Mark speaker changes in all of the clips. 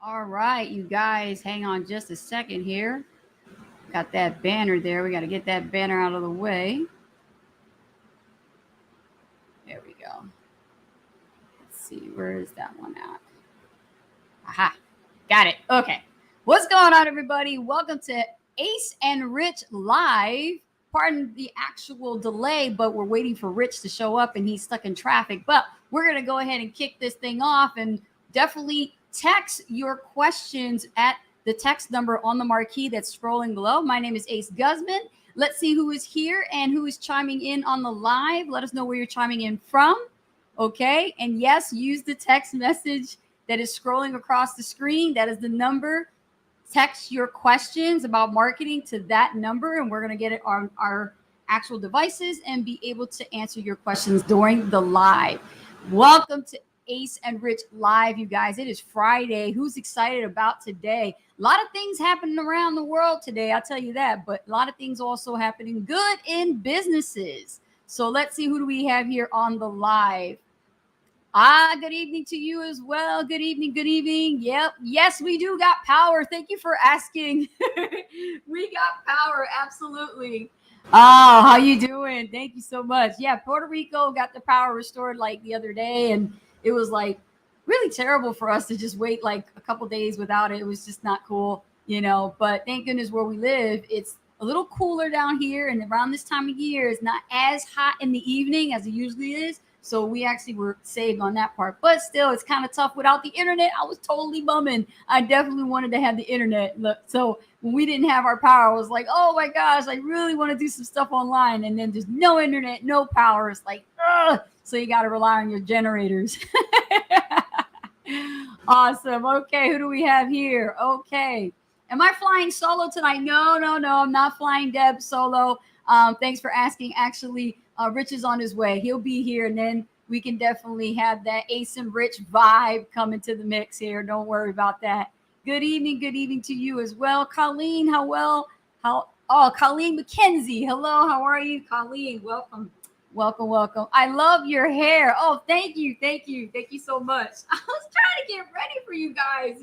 Speaker 1: All right, you guys, hang on just a second here. Got that banner there. We got to get that banner out of the way. There we go. Let's see, where is that one at? Aha, got it. Okay. What's going on, everybody? Welcome to Ace and Rich Live. Pardon the actual delay, but we're waiting for Rich to show up and he's stuck in traffic. But we're going to go ahead and kick this thing off and definitely text your questions at the text number on the marquee that's scrolling below. My name is Ace Guzman. Let's see who is here and who is chiming in on the live. Let us know where you're chiming in from. Okay. And yes, use the text message that is scrolling across the screen. That is the number. Text your questions about marketing to that number, and we're going to get it on our actual devices and be able to answer your questions during the live. Welcome to Ace and Rich Live, you guys. It is Friday. Who's excited about today? A lot of things happening around the world today, I'll tell you that, but a lot of things also happening good in businesses. So let's see, who do we have here on the live? Good evening to you as well. Good evening. Good evening. Yep. Yes, we do got power. Thank you for asking. We got power. Absolutely. Oh, how you doing? Thank you so much. Yeah, Puerto Rico got the power restored like the other day, and it was like really terrible for us to just wait like a couple days without it. It was just not cool, But thank goodness where we live, it's a little cooler down here, and around this time of year, it's not as hot in the evening as it usually is. So we actually were saved on that part. But still, it's kind of tough without the internet. I was totally bumming. I definitely wanted to have the internet. Look, so when we didn't have our power, I was like, oh my gosh, I really want to do some stuff online. And then just no internet, no power. It's like, ugh. So you got to rely on your generators. Awesome. Okay, who do we have here? Okay. Am I flying solo tonight? No. I'm not flying Deb solo. Thanks for asking. Actually, Rich is on his way. He'll be here, and then we can definitely have that Ace and Rich vibe coming to the mix here. Don't worry about that. Good evening. Good evening to you as well. Colleen, Colleen McKenzie. Hello, how are you? Colleen, welcome. Welcome. I love your hair. Oh, thank you so much. I was trying to get ready for you guys,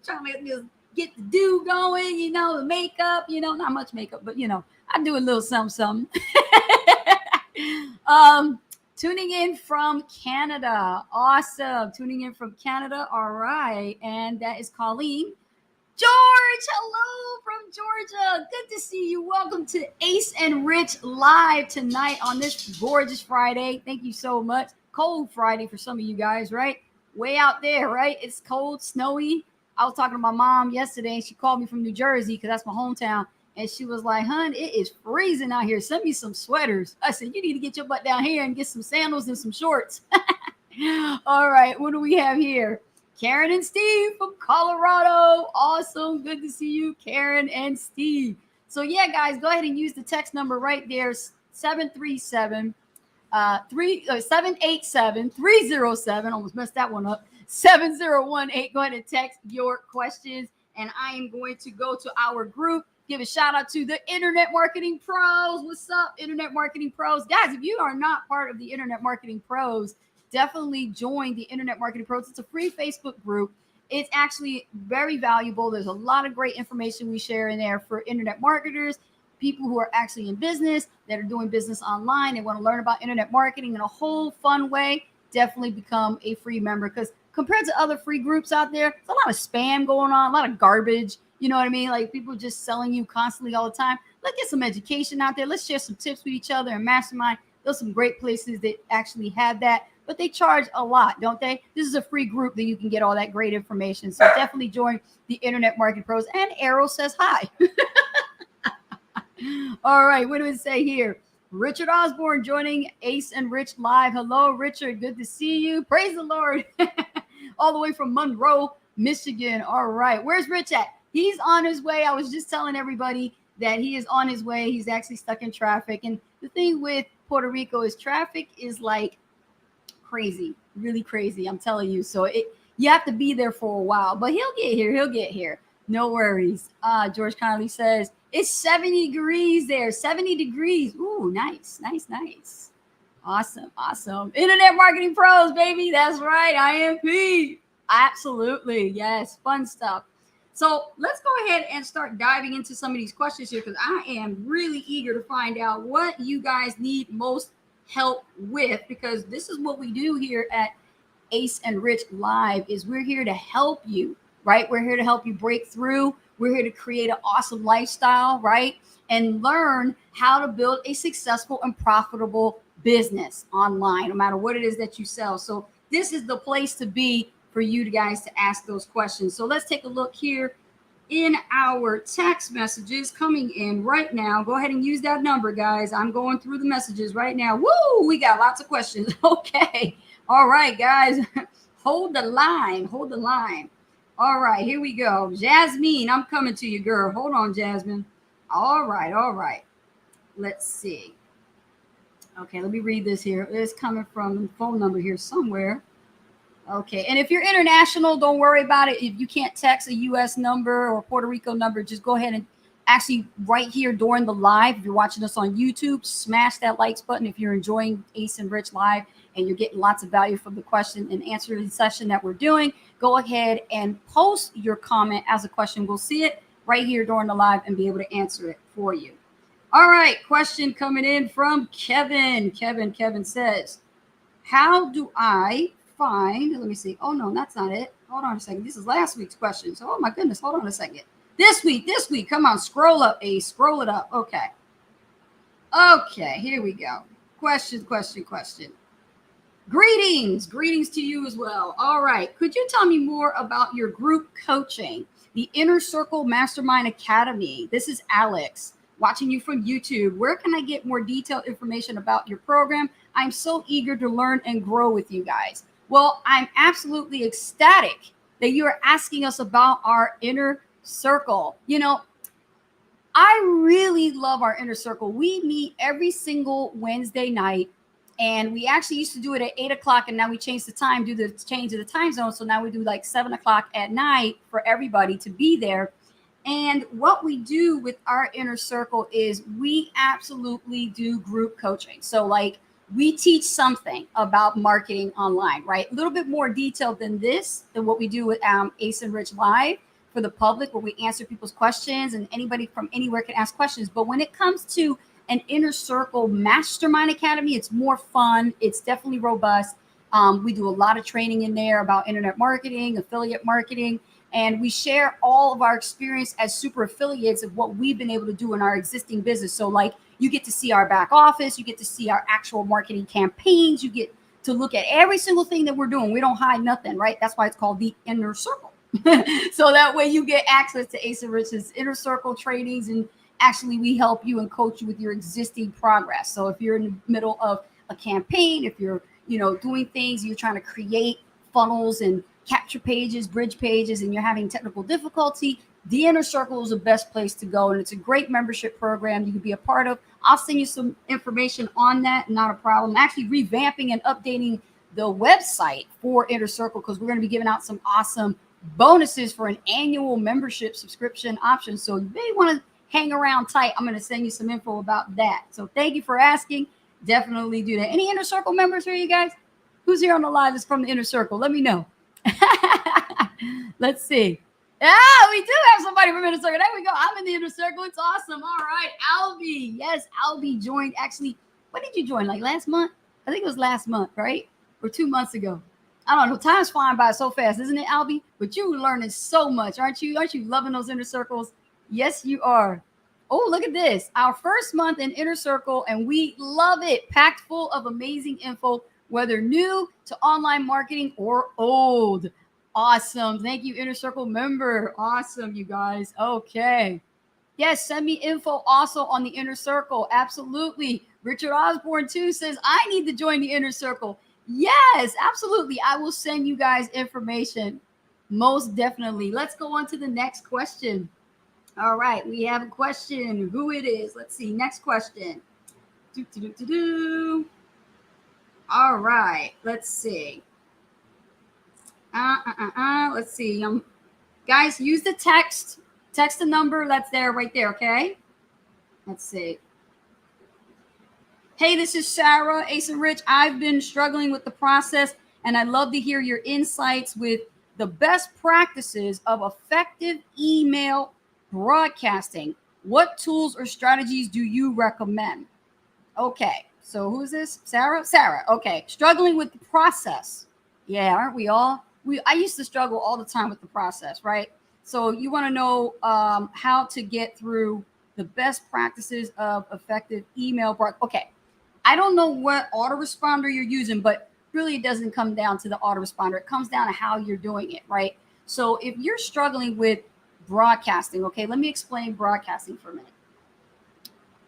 Speaker 1: trying to just get the do going, the makeup, not much makeup, but I do a little something. Tuning in from Canada. Awesome. Tuning in from Canada. All right. And that is Colleen. George, hello from Georgia. Good to see you. Welcome to Ace and Rich Live tonight on this gorgeous Friday. Thank you so much. Cold Friday for some of you guys, right? Way out there, right? It's cold, snowy. I was talking to my mom yesterday, and she called me from New Jersey because that's my hometown. And she was like, "Hun, it is freezing out here. Send me some sweaters." I said, "You need to get your butt down here and get some sandals and some shorts." All right, what do we have here? Karen and Steve from Colorado. Awesome. Good to see you, Karen and Steve. So yeah, guys, go ahead and use the text number right there, 737 787 307. Almost messed that one up. 7018. Go ahead and text your questions. And I am going to go to our group. Give a shout out to the Internet Marketing Pros. What's up, Internet Marketing Pros? Guys, if you are not part of the Internet Marketing Pros, definitely join the Internet Marketing Pros. It's a free Facebook group. It's actually very valuable. There's a lot of great information we share in there for internet marketers, people who are actually in business, that are doing business online. They want to learn about internet marketing in a whole fun way. Definitely become a free member, because compared to other free groups out there, there's a lot of spam going on, a lot of garbage. You know what I mean? Like people just selling you constantly all the time. Let's get some education out there. Let's share some tips with each other and mastermind. There's some great places that actually have that, but they charge a lot, don't they? This is a free group that you can get all that great information. So definitely join the Internet Marketing Pros. And Errol says hi. All right, what do it say here? Richard Osborne joining Ace and Rich Live. Hello, Richard. Good to see you. Praise the Lord. All the way from Monroe, Michigan. All right, where's Rich at? He's on his way. I was just telling everybody that he is on his way. He's actually stuck in traffic. And the thing with Puerto Rico is traffic is like crazy, really crazy. I'm telling you. So you have to be there for a while, but he'll get here. He'll get here. No worries. George Connolly says it's 70 degrees there. 70 degrees. Ooh, nice. Awesome. Internet Marketing Pros, baby. That's right. IMP. Absolutely. Yes. Fun stuff. So let's go ahead and start diving into some of these questions here because I am really eager to find out what you guys need most help with, because this is what we do here at Ace and Rich Live is we're here to help you, right? We're here to help you break through. We're here to create an awesome lifestyle, right? And learn how to build a successful and profitable business online, no matter what it is that you sell. So this is the place to be for you guys to ask those questions. So let's take a look here in our text messages coming in right now. Go ahead and use that number, guys. I'm going through the messages right now. Woo, we got lots of questions. Okay. All right, guys. Hold the line. Hold the line. All right, here we go. Jasmine, I'm coming to you, girl. Hold on, Jasmine. All right, all right. Let's see. Okay, let me read this here. It's coming from the phone number here somewhere. Okay, and if you're international, don't worry about it. If you can't text a U.S. number or Puerto Rico number, just go ahead and actually right here during the live. If you're watching us on YouTube, smash that likes button. If you're enjoying Ace and Rich Live and you're getting lots of value from the question and answering session that we're doing, go ahead and post your comment as a question. We'll see it right here during the live and be able to answer it for you. All right, question coming in from Kevin. Kevin says, how do I find, let me see. Oh, no, that's not it. Hold on a second. This is last week's question. So, oh, my goodness. Hold on a second. This week. Come on. Scroll up, Ace. Scroll it up. Okay. Okay. Here we go. Question. Greetings to you as well. All right. Could you tell me more about your group coaching, the Inner Circle Mastermind Academy? This is Alex watching you from YouTube. Where can I get more detailed information about your program? I'm so eager to learn and grow with you guys. Well, I'm absolutely ecstatic that you are asking us about our inner circle. You know, I really love our inner circle. We meet every single Wednesday night, and we actually used to do it at 8 o'clock, and now we changed the time due to the change of the time zone. So now we do like 7 o'clock at night for everybody to be there. And what we do with our inner circle is we absolutely do group coaching. So like we teach something about marketing online, right? A little bit more detailed than what we do with Ace and Rich Live for the public, where we answer people's questions and anybody from anywhere can ask questions. But when it comes to an Inner Circle Mastermind Academy, it's more fun. It's definitely robust. We do a lot of training in there about internet marketing, affiliate marketing, and we share all of our experience as super affiliates of what we've been able to do in our existing business. So like you get to see our back office, you get to see our actual marketing campaigns, you get to look at every single thing that we're doing. We don't hide nothing, right? That's why it's called the Inner Circle. So that way you get access to Ace and Rich's Inner Circle trainings, and actually we help you and coach you with your existing progress. So if you're in the middle of a campaign, if you're, doing things, you're trying to create funnels and capture pages, bridge pages, and you're having technical difficulty, the Inner Circle is the best place to go. And it's a great membership program you can be a part of. I'll send you some information on that. Not a problem. I'm actually revamping and updating the website for Inner Circle because we're going to be giving out some awesome bonuses for an annual membership subscription option. So you may want to hang around tight. I'm going to send you some info about that. So thank you for asking. Definitely do that. Any Inner Circle members here, you guys? Who's here on the live is from the Inner Circle? Let me know. Let's see. We do have somebody from Inner Circle. There we go. I'm in the Inner Circle. It's awesome. All right. Albie. Yes, Albie joined. Actually, when did you join? Like last month? I think it was last month, right? Or 2 months ago. I don't know. Time's flying by so fast, isn't it, Albie? But you're learning so much, aren't you? Aren't you loving those Inner Circles? Yes, you are. Oh, look at this. Our first month in Inner Circle, and we love it. Packed full of amazing info, whether new to online marketing or old. Awesome. Thank you, Inner Circle member. Awesome, you guys. Okay. Yes, send me info also on the Inner Circle. Absolutely. Richard Osborne, too, says, I need to join the Inner Circle. Yes, absolutely. I will send you guys information. Most definitely. Let's go on to the next question. All right. We have a question. Who it is? Let's see. Next question. All right. Let's see. Let's see. Guys, use the text. Text the number that's there right there, okay? Let's see. Hey, this is Sarah, Ace and Rich. I've been struggling with the process, and I'd love to hear your insights with the best practices of effective email broadcasting. What tools or strategies do you recommend? Okay, so who's this? Sarah? Sarah, okay. Struggling with the process. Yeah, aren't we all? I used to struggle all the time with the process, right? So you want to know how to get through the best practices of effective email. Okay, I don't know what autoresponder you're using, but really it doesn't come down to the autoresponder. It comes down to how you're doing it, right? So if you're struggling with broadcasting, okay, let me explain broadcasting for a minute.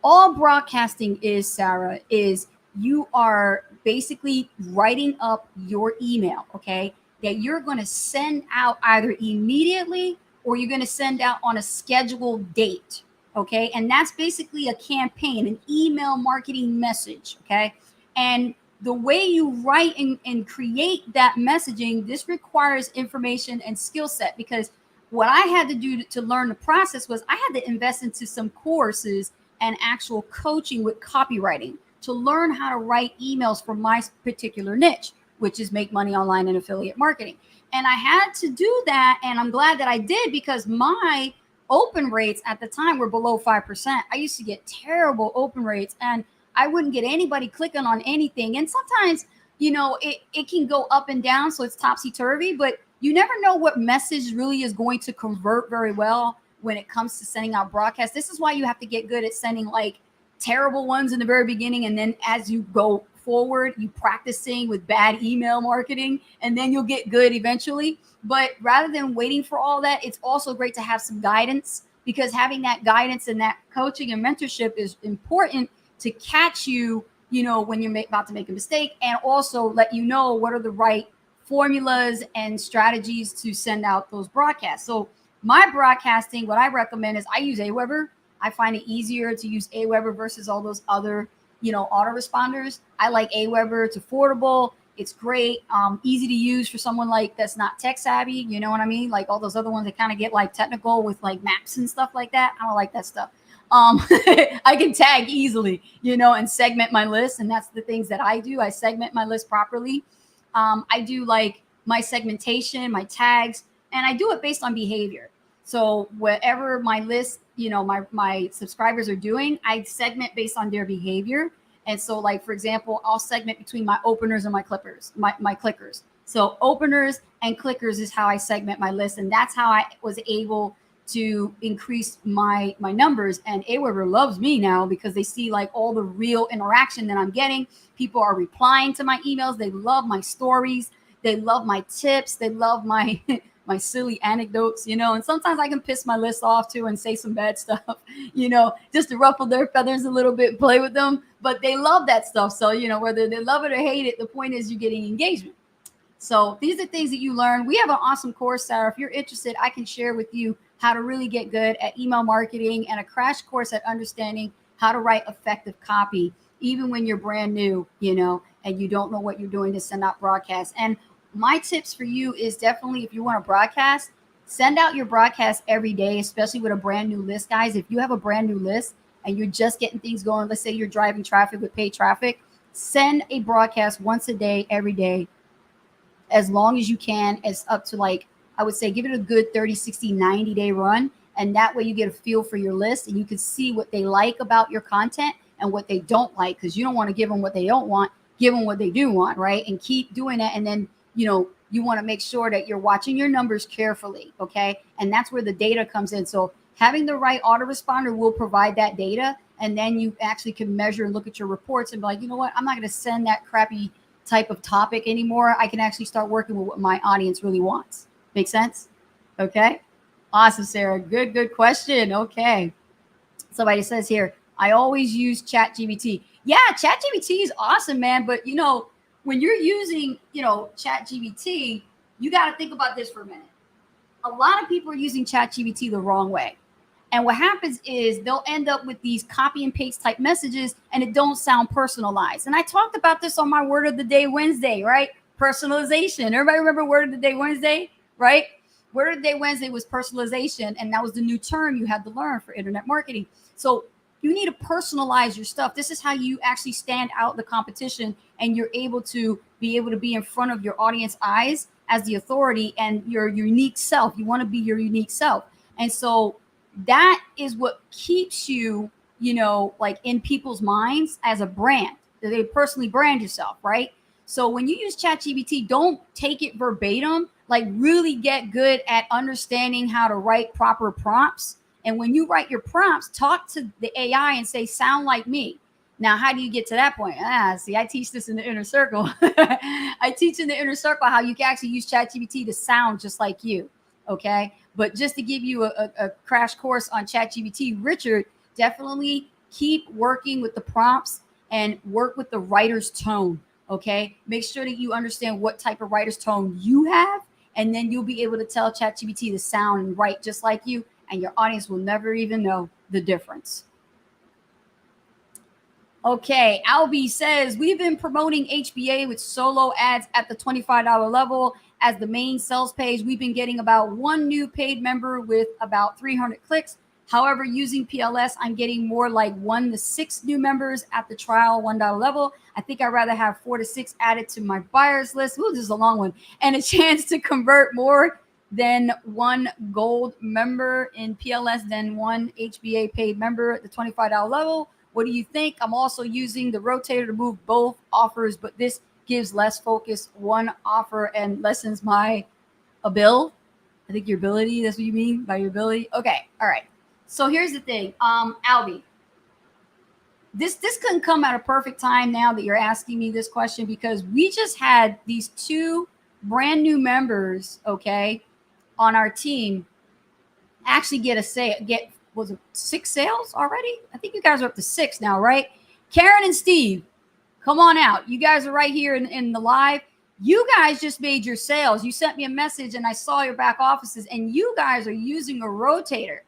Speaker 1: All broadcasting is, Sarah, is you are basically writing up your email, okay, that you're going to send out either immediately or you're going to send out on a scheduled date, okay? And that's basically a campaign, an email marketing message, okay? And the way you write and create that messaging, this requires information and skill set, because what I had to do to learn the process was I had to invest into some courses and actual coaching with copywriting to learn how to write emails for my particular niche, which is make money online and affiliate marketing. And I had to do that. And I'm glad that I did, because my open rates at the time were below 5%. I used to get terrible open rates and I wouldn't get anybody clicking on anything. And sometimes, it can go up and down. So it's topsy-turvy, but you never know what message really is going to convert very well when it comes to sending out broadcasts. This is why you have to get good at sending like terrible ones in the very beginning. And then as you go forward, you practicing with bad email marketing, and then you'll get good eventually. But rather than waiting for all that, it's also great to have some guidance, because having that guidance and that coaching and mentorship is important to catch you, when you're about to make a mistake, and also let you know what are the right formulas and strategies to send out those broadcasts. So my broadcasting, what I recommend is I use Aweber. I find it easier to use Aweber versus all those other, autoresponders. I like Aweber. It's affordable. It's great. Easy to use for someone like that's not tech savvy. You know what I mean? Like all those other ones that kind of get like technical with like maps and stuff like that. I don't like that stuff. I can tag easily, and segment my list. And that's the things that I do. I segment my list properly. I do like my segmentation, my tags, and I do it based on behavior. So whatever my list, my subscribers are doing, I segment based on their behavior. And so, like, for example, I'll segment between my openers and my clippers, my clickers. So openers and clickers is how I segment my list. And that's how I was able to increase my numbers. And Aweber loves me now because they see like all the real interaction that I'm getting. People are replying to my emails. They love my stories. They love my tips. They love my my silly anecdotes, and sometimes I can piss my list off too and say some bad stuff, just to ruffle their feathers a little bit, play with them. But they love that stuff. So, whether they love it or hate it, the point is you're getting engagement. So these are things that you learn. We have an awesome course, Sarah. If you're interested, I can share with you how to really get good at email marketing and a crash course at understanding how to write effective copy, even when you're brand new, and you don't know what you're doing to send out broadcasts. And my tips for you is definitely, if you want to broadcast, send out your broadcast every day, especially with a brand new list, guys. If you have a brand new list and you're just getting things going, let's say you're driving traffic with paid traffic, send a broadcast once a day, every day, as long as you can. It's up to like, I would say, give it a good 30, 60, 90 day run. And that way you get a feel for your list and you can see what they like about your content and what they don't like, because you don't want to give them what they don't want, give them what they do want, right? And keep doing that. And then you want to make sure that you're watching your numbers carefully, okay? And that's where the data comes in. So having the right autoresponder will provide that data, and then you actually can measure and look at your reports and be like, you know what? I'm not going to send that crappy type of topic anymore. I can actually start working with what my audience really wants. Make sense? Okay. Awesome, Sarah. Good question. Okay. Somebody says here, I always use ChatGPT. Yeah, ChatGPT is awesome, man. But when you're using, ChatGPT, you got to think about this for a minute. A lot of people are using ChatGPT the wrong way. And what happens is they'll end up with these copy and paste type messages and it don't sound personalized. And I talked about this on my Word of the Day Wednesday, right? Personalization. Everybody remember Word of the Day Wednesday, right? Word of the Day Wednesday was personalization. And that was the new term you had to learn for internet marketing. So you need to personalize your stuff. This is how you actually stand out the competition and you're able to be in front of your audience eyes as the authority and your unique self. You want to be your unique self. And so that is what keeps you, like in people's minds as a brand. They personally brand yourself, right? So when you use ChatGPT, don't take it verbatim. Like really get good at understanding how to write proper prompts. And when you write your prompts, talk to the AI and say, sound like me. Now, how do you get to that point? See, I teach this in the inner circle. I teach in the inner circle how you can actually use ChatGPT to sound just like you. Okay. But just to give you a crash course on ChatGPT, Richard, definitely keep working with the prompts and work with the writer's tone. Okay. Make sure that you understand what type of writer's tone you have. And then you'll be able to tell ChatGPT to sound and write just like you. And your audience will never even know the difference. Okay, Albie says, we've been promoting HBA with solo ads at the $25 level as the main sales page. We've been getting about one new paid member with about 300 clicks. However, using PLS, I'm getting more like 1 to 6 new members at the trial $1 level. I think I'd rather have 4 to 6 added to my buyers list. Ooh, this is a long one. And a chance to convert more than one gold member in PLS than one HBA paid member at the $25 level. What do you think? I'm also using the rotator to move both offers, but this gives less focus one offer and lessens my ability. I think your ability, that's what you mean by your ability. Okay. All right. So here's the thing. Albie, this couldn't come at a perfect time now that you're asking me this question, because we just had these 2 brand new members, okay, on our team actually was it 6 sales already? I think you guys are up to 6 now, right? Karen and Steve, come on out. You guys are right here in the live. You guys just made your sales. You sent me a message and I saw your back offices, and you guys are using a rotator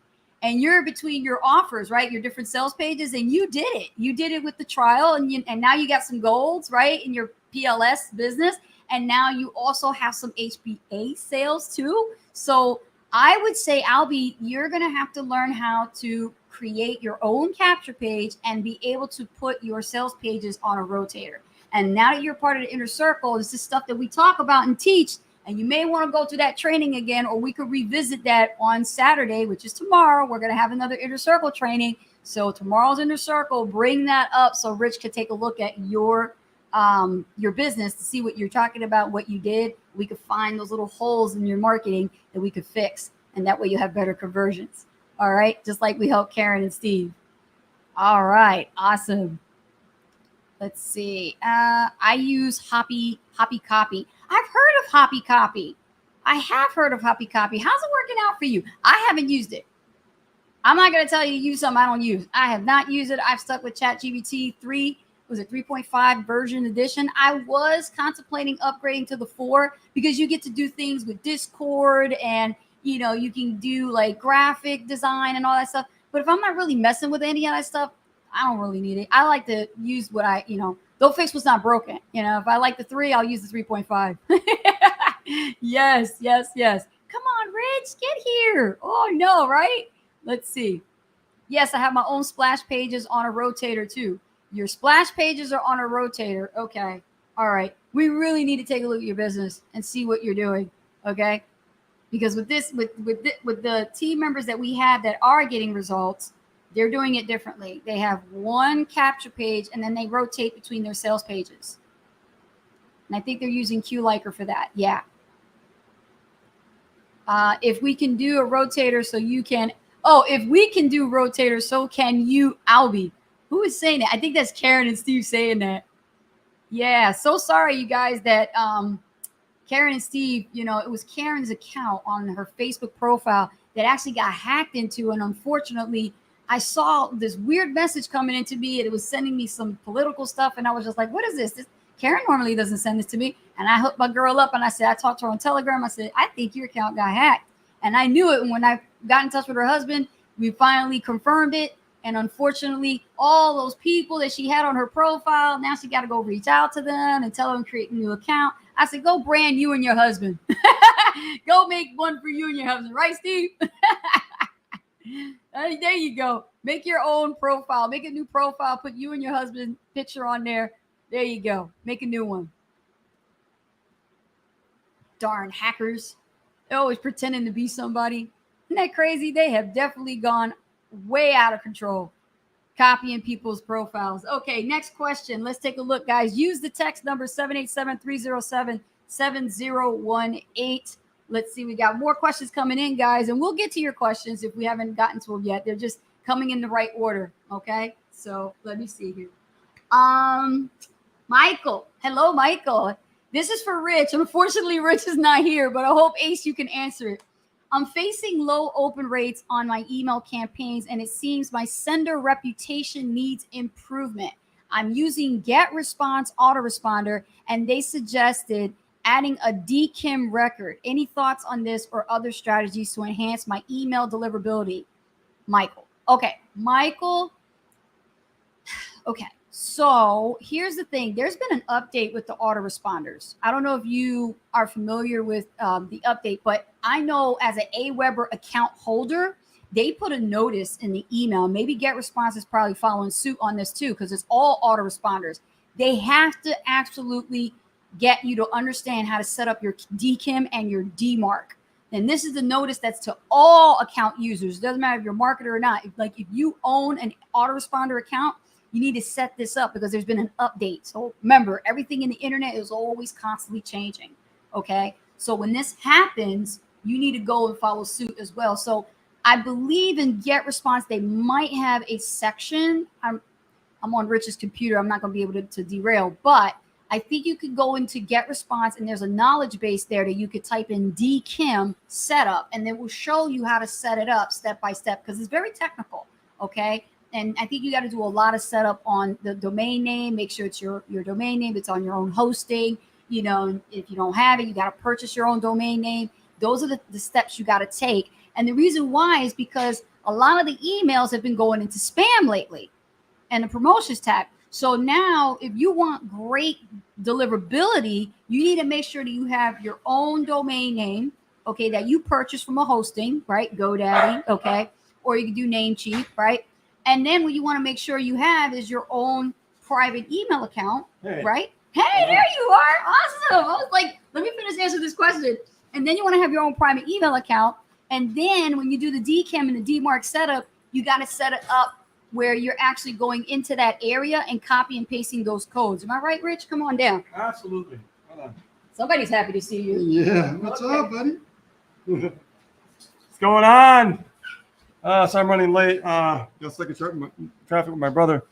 Speaker 1: and you're between your offers, right? Your different sales pages, and you did it. You did it with the trial, and now you got some golds, right, in your PLS business. And now you also have some HBA sales too. So I would say, Albie, you're going to have to learn how to create your own capture page and be able to put your sales pages on a rotator. And now that you're part of the inner circle, this is stuff that we talk about and teach. And you may want to go to that training again, or we could revisit that on Saturday, which is tomorrow. We're going to have another inner circle training. So tomorrow's inner circle, bring that up so Rich could take a look at your business to see what you're talking about, what you did. We could find those little holes in your marketing that we could fix. And that way you have better conversions. All right. Just like we helped Karen and Steve. All right. Awesome. Let's see. I use Hoppy Copy. I've heard of Hoppy Copy. I have heard of Hoppy Copy. How's it working out for you? I haven't used it. I'm not going to tell you to use something I don't use. I have not used it. I've stuck with ChatGPT 3. Was it 3.5 version edition? I was contemplating upgrading to the 4 because you get to do things with Discord, and you can do like graphic design and all that stuff. But if I'm not really messing with any of that stuff, I don't really need it. I like to use what don't fix what's not broken. If I like the 3, I'll use the 3.5. Yes. Come on, Rich, get here. Oh no, right? Let's see. Yes, I have my own splash pages on a rotator too. Your splash pages are on a rotator. Okay. All right. We really need to take a look at your business and see what you're doing. Okay. Because with the team members that we have that are getting results, they're doing it differently. They have one capture page and then they rotate between their sales pages. And I think they're using QLiker for that. Yeah. If we can do a rotator so you can, if we can do rotators, so can you, Albie. Who is saying that? I think that's Karen and Steve saying that. Yeah. So sorry, you guys, that Karen and Steve, it was Karen's account on her Facebook profile that actually got hacked into. And unfortunately, I saw this weird message coming into me, and it was sending me some political stuff. And I was just like, what is this? Karen normally doesn't send this to me. And I hooked my girl up and I said, I talked to her on Telegram. I said, I think your account got hacked. And I knew it. And when I got in touch with her husband, we finally confirmed it. And unfortunately, all those people that she had on her profile, now she got to go reach out to them and tell them to create a new account. I said, go brand you and your husband. Go make one for you and your husband. Right, Steve? There you go. Make your own profile. Make a new profile. Put you and your husband picture on there. There you go. Make a new one. Darn hackers. They're always pretending to be somebody. Isn't that crazy? They have definitely gone way out of control, copying people's profiles. Okay, next question. Let's take a look, guys. Use the text number 787-307-7018. Let's see. We got more questions coming in, guys, and we'll get to your questions if we haven't gotten to them yet. They're just coming in the right order. Okay, so let me see here. Michael. Hello, Michael. This is for Rich. Unfortunately, Rich is not here, but I hope, Ace, you can answer it. I'm facing low open rates on my email campaigns, and it seems my sender reputation needs improvement. I'm using GetResponse autoresponder, and they suggested adding a DKIM record. Any thoughts on this or other strategies to enhance my email deliverability? Michael. Okay, Michael. Okay. So here's the thing. There's been an update with the autoresponders. I don't know if you are familiar with the update, but I know as an Aweber account holder, they put a notice in the email. Maybe GetResponse is probably following suit on this too, because it's all autoresponders. They have to absolutely get you to understand how to set up your DKIM and your DMARC. And this is the notice that's to all account users. It doesn't matter if you're a marketer or not. If you own an autoresponder account, you need to set this up because there's been an update. So remember, everything in the internet is always constantly changing. Okay. So when this happens, you need to go and follow suit as well. So I believe in GetResponse, they might have a section. I'm on Rich's computer. I'm not going to be able to derail, but I think you could go into GetResponse and there's a knowledge base there that you could type in DKIM setup, and it will show you how to set it up step by step because it's very technical. Okay. And I think you got to do a lot of setup on the domain name. Make sure it's your domain name. It's on your own hosting. You know, if you don't have it, you got to purchase your own domain name. Those are the steps you got to take. And the reason why is because a lot of the emails have been going into spam lately and the promotions tab. So now if you want great deliverability, you need to make sure that you have your own domain name, okay, that you purchase from a hosting, right? GoDaddy, okay? Or you can do Namecheap, right? And then what you want to make sure you have is your own private email account, right? Hey, there you are. Awesome. I was like, let me finish answering this question. And then you want to have your own private email account. And then when you do the DKIM and the DMARC setup, you got to set it up where you're actually going into that area and copy and pasting those codes. Am I right, Rich? Come on down.
Speaker 2: Absolutely. Hold on.
Speaker 1: Somebody's happy to see you.
Speaker 3: Yeah. What's up, buddy?
Speaker 2: What's going on? So I'm running late. Just like traffic with my brother.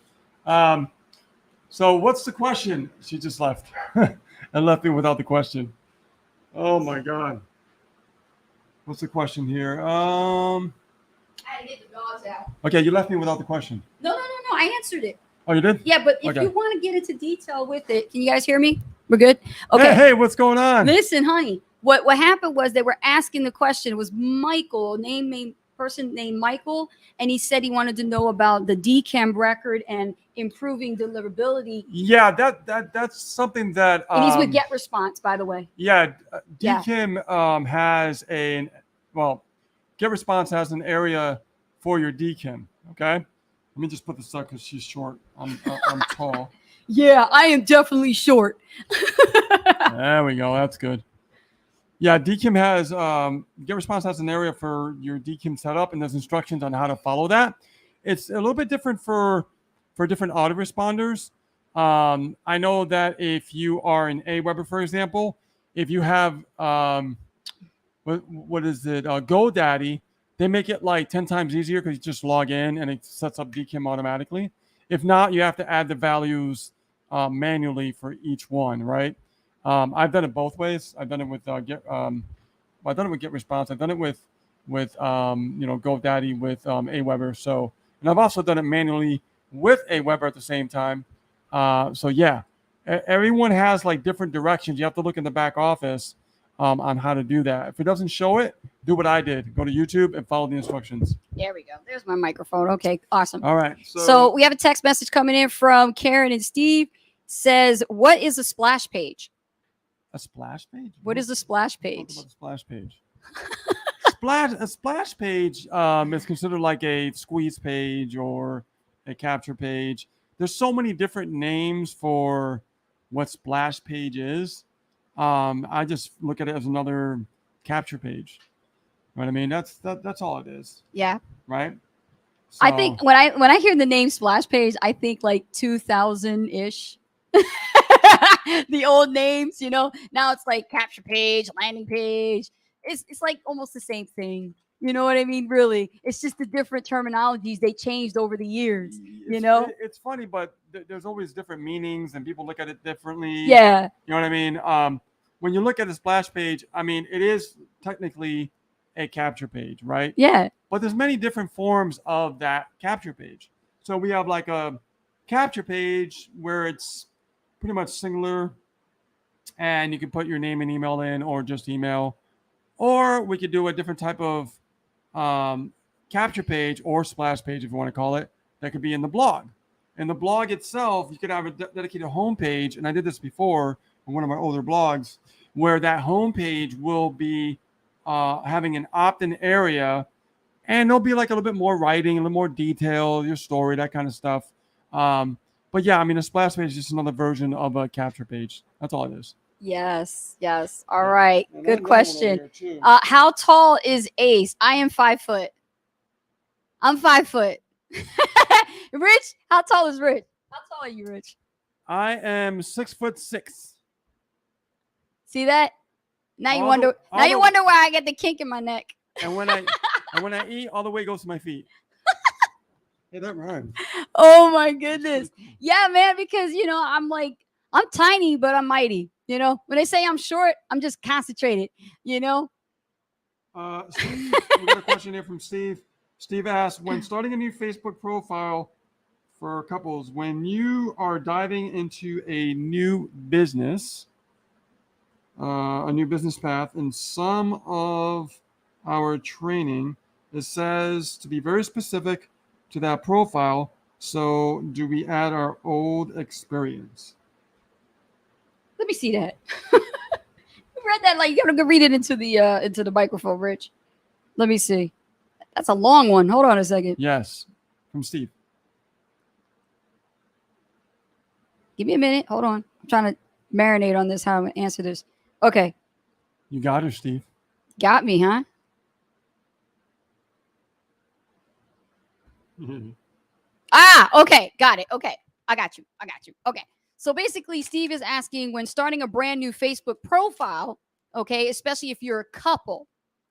Speaker 2: So what's the question? She just left and left me without the question. Oh my God. What's the question here?
Speaker 1: I had to get the dogs out.
Speaker 2: Okay, you left me without the question.
Speaker 1: No. I answered it.
Speaker 2: Oh, you did?
Speaker 1: Yeah, but if you want to get into detail with it, can you guys hear me? We're good? Okay.
Speaker 2: Hey, what's going on?
Speaker 1: Listen, honey, what happened was they were asking the question. It was Michael, person named Michael, and he said he wanted to know about the DKIM record and improving deliverability.
Speaker 2: Yeah, that's something that
Speaker 1: and he's with GetResponse, by the way.
Speaker 2: Yeah, DKIM has GetResponse has an area for your DKIM. Okay, let me just put this up because she's short. I'm tall.
Speaker 1: Yeah, I am definitely short.
Speaker 2: There we go. That's good. Yeah, DKIM has GetResponse has an area for your DKIM setup, and there's instructions on how to follow that. It's a little bit different for different autoresponders. I know that if you are an Aweber, for example, if you have what is it, GoDaddy, they make it like 10 times easier because you just log in and it sets up DKIM automatically. If not, you have to add the values manually for each one, right? I've done it both ways. I've done it with I've done it with GetResponse. I've done it with GoDaddy with Aweber. So, and I've also done it manually with Aweber at the same time. So yeah, everyone has like different directions. You have to look in the back office on how to do that. If it doesn't show it, do what I did. Go to YouTube and follow the instructions.
Speaker 1: There we go. There's my microphone. Okay, awesome.
Speaker 2: All right.
Speaker 1: So we have a text message coming in from Karen and Steve. Says, what is a splash page?
Speaker 2: A splash page?
Speaker 1: What is a splash page?
Speaker 2: Talk about a splash page. A splash page is considered like a squeeze page or a capture page. There's so many different names for what splash page is. I just look at it as another capture page. Right? I mean, that's all it is,
Speaker 1: Yeah.
Speaker 2: right?
Speaker 1: I
Speaker 2: So
Speaker 1: think when I hear the name splash page, I think like 2000 ish. The old names, Now it's like capture page, landing page. It's like almost the same thing. You know what I mean? Really, it's just the different terminologies they changed over the years.
Speaker 2: it's funny, but there's always different meanings, and people look at it differently.
Speaker 1: Yeah.
Speaker 2: You know what I mean? When you look at a splash page, I mean, it is technically a capture page, right?
Speaker 1: Yeah.
Speaker 2: But there's many different forms of that capture page. So we have like a capture page where it's pretty much singular, and you can put your name and email in, or just email. Or we could do a different type of capture page or splash page, if you want to call it, that could be in the blog. In the blog itself, you could have a dedicated homepage, and I did this before on one of my older blogs, where that homepage will be having an opt-in area, and there'll be like a little bit more writing, a little more detail, your story, that kind of stuff. But yeah, I mean, a splash page is just another version of a capture page. That's all it is.
Speaker 1: Yes. All right.
Speaker 2: And
Speaker 1: Good
Speaker 2: another one over
Speaker 1: question.
Speaker 2: here, too.
Speaker 1: How tall is Ace? I am 5 foot. I'm 5 foot. Rich, how tall is Rich? How tall are you, Rich?
Speaker 2: I am 6'6".
Speaker 1: See that? Now you
Speaker 2: All
Speaker 1: wonder.
Speaker 2: the-
Speaker 1: Now
Speaker 2: all
Speaker 1: you
Speaker 2: the-
Speaker 1: wonder why I get the kink in my neck.
Speaker 2: And when I eat, all the way goes to my feet. Hey, that rhymes.
Speaker 1: Oh my goodness. Yeah, man. Because I'm tiny, but I'm mighty. When they say I'm short, I'm just concentrated.
Speaker 2: Steve, we got a question here from Steve. Steve asks, when starting a new Facebook profile for couples, when you are diving into a new business path, in some of our training, it says to be very specific to that profile. So do we add our old experience?
Speaker 1: Let me see that. You read that like you gotta go read it into the microphone, Rich. Let me see. That's a long one. Hold on a second.
Speaker 2: Yes, from Steve.
Speaker 1: Give me a minute. Hold on. I'm trying to marinate on this, how I'm gonna answer this. Okay.
Speaker 2: You got her, Steve.
Speaker 1: Got me, huh? Okay. Got it. Okay. I got you. Okay. So basically, Steve is asking, when starting a brand new Facebook profile, okay, especially if you're a couple,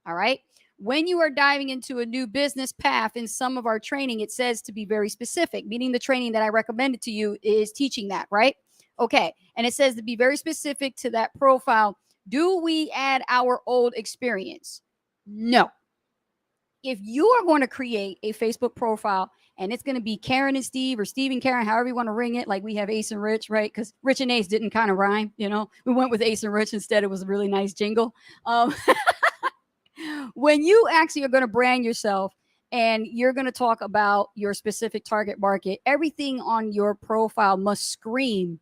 Speaker 1: all right, when you are diving into a new business path, in some of our training, it says to be very specific, meaning the training that I recommended to you is teaching that, right? Okay. And it says to be very specific to that profile. Do we add our old experience? No. If you are going to create a Facebook profile and it's going to be Karen and Steve, or Steve and Karen, however you want to ring it, like we have Ace and Rich, right? Because Rich and Ace didn't kind of rhyme, we went with Ace and Rich instead. It was a really nice jingle. When you actually are going to brand yourself and you're going to talk about your specific target market, everything on your profile must scream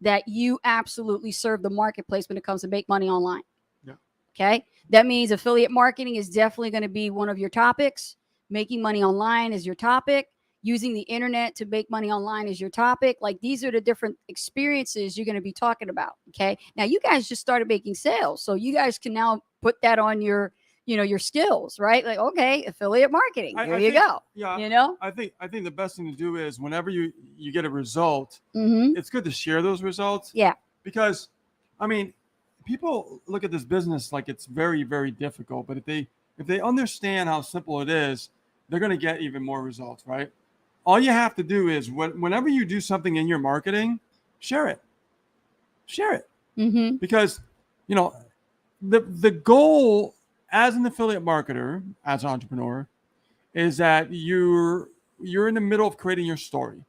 Speaker 1: that you absolutely serve the marketplace when it comes to make money online.
Speaker 2: Yeah.
Speaker 1: Okay. That means affiliate marketing is definitely going to be one of your topics. Making money online is your topic. Using the internet to make money online is your topic. Like, these are the different experiences you're going to be talking about. Okay. Now, you guys just started making sales, so you guys can now put that on your skills, right? Like, okay, affiliate marketing. There you go.
Speaker 2: Yeah. I think the best thing to do is, whenever you get a result, it's good to share those results.
Speaker 1: Yeah.
Speaker 2: Because, I mean, people look at this business like it's very, very difficult, but if they understand how simple it is, they're going to get even more results, right? All you have to do is, whenever you do something in your marketing, share it. Because, the goal as an affiliate marketer, as an entrepreneur, is that you're in the middle of creating your story.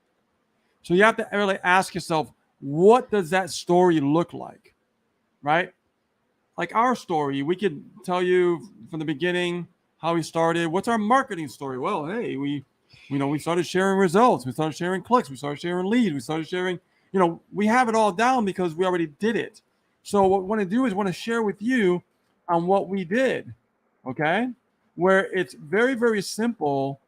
Speaker 2: So you have to really ask yourself, what does that story look like, right? Like our story, we could tell you from the beginning how we started. What's our marketing story? Well, hey, we started sharing results. We started sharing clicks. We started sharing leads. We started sharing, we have it all down because we already did it. So what we want to do is want to share with you on what we did, okay? Where it's very, very simple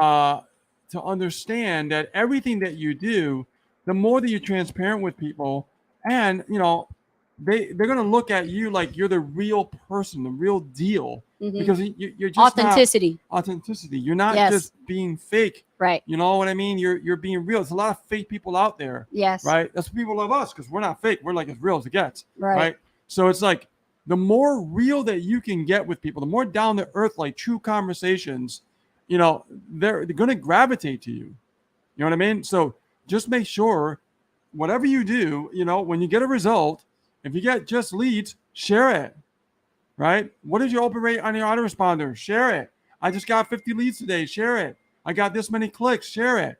Speaker 2: to understand that everything that you do, the more that you're transparent with people, and they're gonna look at you like you're the real person, the real deal,
Speaker 1: Mhm.
Speaker 2: because you're just
Speaker 1: Authenticity.
Speaker 2: authenticity. You're not
Speaker 1: Yes.
Speaker 2: just being fake.
Speaker 1: Right.
Speaker 2: You know what I mean? You're being real. There's a lot of fake people out there,
Speaker 1: Yes.
Speaker 2: right? That's what people love us because we're not fake. We're like as real as it gets,
Speaker 1: Right.
Speaker 2: right? So it's like the more real that you can get with people, the more down to earth, like true conversations, you know, they're gonna gravitate to you. You know what I mean? So just make sure whatever you do, you know, when you get a result, if you get just leads, share it, right? What is your open rate on your autoresponder? Share it. I just got 50 leads today. Share it. I got this many clicks. Share it,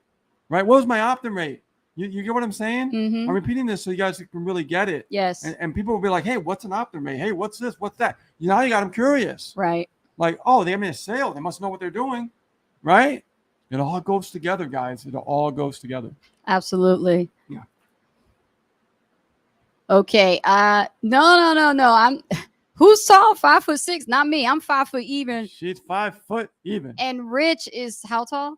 Speaker 2: right? What was my opt-in rate? You get what I'm saying?
Speaker 1: Mhm.
Speaker 2: I'm repeating this so you guys can really get it.
Speaker 1: Yes.
Speaker 2: And people will be like, hey, what's an opt-in rate? Hey, what's this? What's that? Now you got them curious.
Speaker 1: Right.
Speaker 2: Like, oh, they have a sale. They must know what they're doing, right? It all goes together, guys. It all goes together.
Speaker 1: Absolutely.
Speaker 2: Yeah.
Speaker 1: Okay. No. I'm who's tall? 5'6". Not me. I'm 5 foot even.
Speaker 2: She's 5 foot even.
Speaker 1: And Rich is how tall?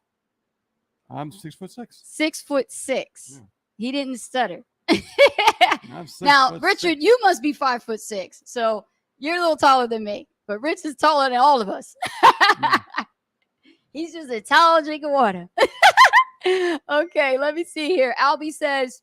Speaker 2: I'm 6'6".
Speaker 1: 6'6".
Speaker 2: Yeah.
Speaker 1: He didn't stutter.
Speaker 2: I'm 6
Speaker 1: Now,
Speaker 2: foot
Speaker 1: Richard,
Speaker 2: 6.
Speaker 1: you must be 5'6". So you're a little taller than me, but Rich is taller than all of us. He's just a tall drink of water. Okay, let me see here. Albie says,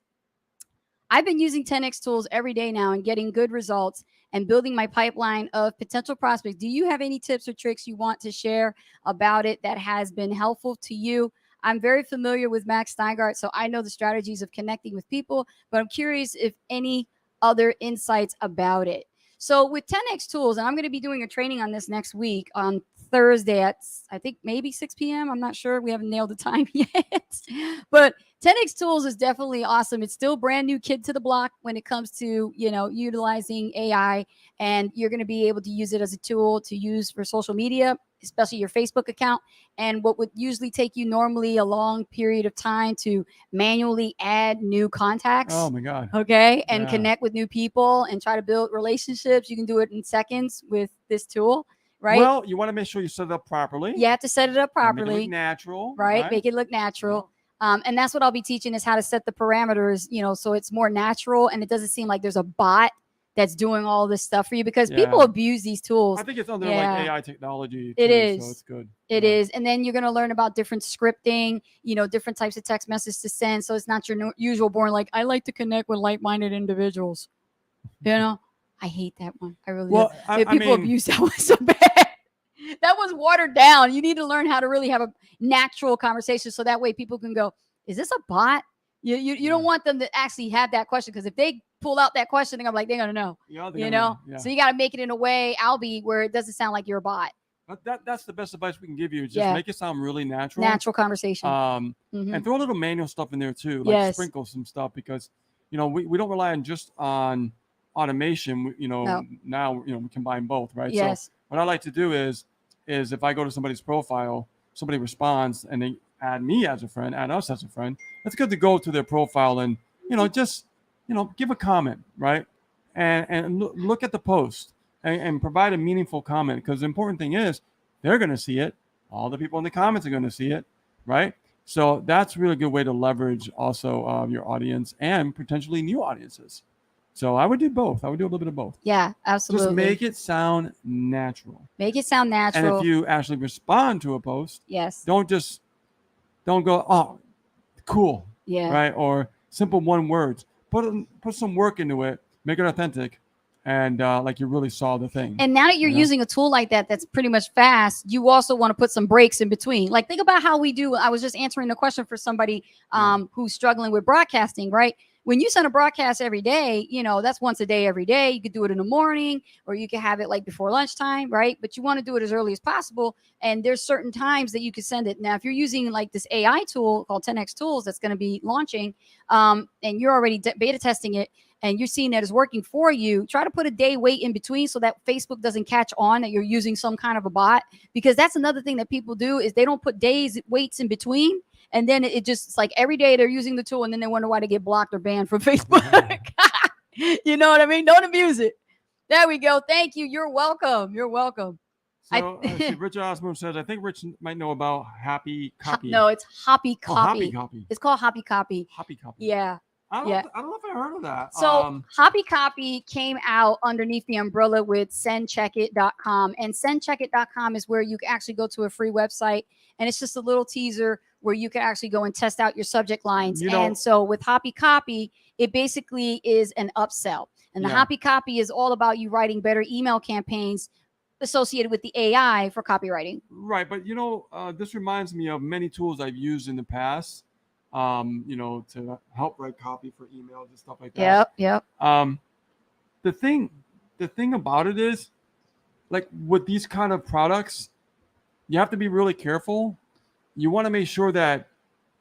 Speaker 1: I've been using 10x tools every day now and getting good results and building my pipeline of potential prospects. Do you have any tips or tricks you want to share about it that has been helpful to you? I'm very familiar with Max Steingart, so I know the strategies of connecting with people, but I'm curious if any other insights about it. So with 10x tools, and I'm going to be doing a training on this next week on Thursday at, I think, maybe 6 p.m. I'm not sure. We haven't nailed the time yet. But 10x tools is definitely awesome. It's still brand new kid to the block when it comes to, you know, utilizing AI, and you're going to be able to use it as a tool to use for social media, especially your Facebook account. And what would usually take you normally a long period of time to manually add new contacts.
Speaker 2: Oh my God.
Speaker 1: Okay. And
Speaker 2: Yeah.
Speaker 1: connect with new people and try to build relationships. You can do it in seconds with this tool, right?
Speaker 2: Well, you want to make sure you set it up properly.
Speaker 1: You have to set it up
Speaker 2: And make it
Speaker 1: properly.
Speaker 2: look natural.
Speaker 1: Right? Make it look natural. And that's what I'll be teaching is how to set the parameters, you know, so it's more natural and it doesn't seem like there's a bot that's doing all this stuff for you, because people
Speaker 2: Yeah.
Speaker 1: abuse these tools.
Speaker 2: I think it's under
Speaker 1: Yeah.
Speaker 2: like AI technology.
Speaker 1: It
Speaker 2: too,
Speaker 1: is.
Speaker 2: So it's good.
Speaker 1: It
Speaker 2: Yeah.
Speaker 1: is. And then you're going to learn about different scripting, you know, different types of text messages to send. So it's not your usual boring, like, I like to connect with like-minded individuals. You know, I hate that one. I really
Speaker 2: Well,
Speaker 1: do. People abuse that one so bad. That one's watered down. You need to learn how to really have a natural conversation. So that way people can go, is this a bot? You don't want them to actually have that question, because if they pull out that question, I'm like, they're gonna know.
Speaker 2: Yeah,
Speaker 1: You know, so you got to make it in a way, Albie, where it doesn't sound like you're a bot.
Speaker 2: But that's the best advice we can give you. Is just
Speaker 1: Yeah.
Speaker 2: make it sound really natural.
Speaker 1: Natural conversation.
Speaker 2: Mhm. And throw a little manual stuff in there too, like
Speaker 1: Yes.
Speaker 2: sprinkle some stuff, because you know we don't rely on just on automation. You know,
Speaker 1: No.
Speaker 2: now you know we combine both, right?
Speaker 1: Yes.
Speaker 2: So what I like to do is if I go to somebody's profile, somebody responds and they add me as a friend, add us as a friend. It's good to go to their profile and just give a comment, right? And look at the post and provide a meaningful comment, because the important thing is they're going to see it. All the people in the comments are going to see it, right? So that's a really good way to leverage also your audience and potentially new audiences. So I would do both. I would do a little bit of both.
Speaker 1: Yeah, absolutely.
Speaker 2: Just make it sound natural.
Speaker 1: Make it sound natural.
Speaker 2: And if you actually respond to a post,
Speaker 1: yes.
Speaker 2: don't go, oh, cool,
Speaker 1: Yeah.
Speaker 2: right? Or simple one words. Put some work into it. Make it authentic, and like you really saw the thing.
Speaker 1: And now that you're using a tool like that, that's pretty much fast, you also want to put some breaks in between. Like, think about how we do. I was just answering the question for somebody who's struggling with broadcasting, right? When you send a broadcast every day, that's once a day, every day. You could do it in the morning, or you could have it like before lunchtime, right? But you want to do it as early as possible. And there's certain times that you could send it. Now, if you're using like this AI tool called 10x Tools that's going to be launching, and you're already beta testing it, and you're seeing that it's working for you, try to put a day wait in between so that Facebook doesn't catch on that you're using some kind of a bot. Because that's another thing that people do, is they don't put days waits in between. And then it's like every day they're using the tool, and then they wonder why they get blocked or banned from Facebook. You know what I mean? Don't abuse it. There we go. Thank you. You're welcome. You're welcome.
Speaker 2: So Richard Osborne says, I think Rich might know about Happy Copy.
Speaker 1: No, it's Hoppy Copy.
Speaker 2: Oh, Hoppy Copy.
Speaker 1: It's called Hoppy Copy.
Speaker 2: Hoppy Copy.
Speaker 1: Yeah.
Speaker 2: I
Speaker 1: Yeah.
Speaker 2: don't know if I heard of that.
Speaker 1: So Hobby Copy came out underneath the umbrella with sendcheckit.com, and sendcheckit.com is where you can actually go to a free website, and it's just a little teaser where you can actually go and test out your subject lines.
Speaker 2: You know-
Speaker 1: And so with Hobby Copy, it basically is an upsell. And the
Speaker 2: Yeah.
Speaker 1: Hobby Copy is all about you writing better email campaigns associated with the AI for copywriting.
Speaker 2: Right, but this reminds me of many tools I've used in the past. To help write copy for emails and stuff like that.
Speaker 1: Yep.
Speaker 2: The thing about it is, like with these kind of products, you have to be really careful. You want to make sure that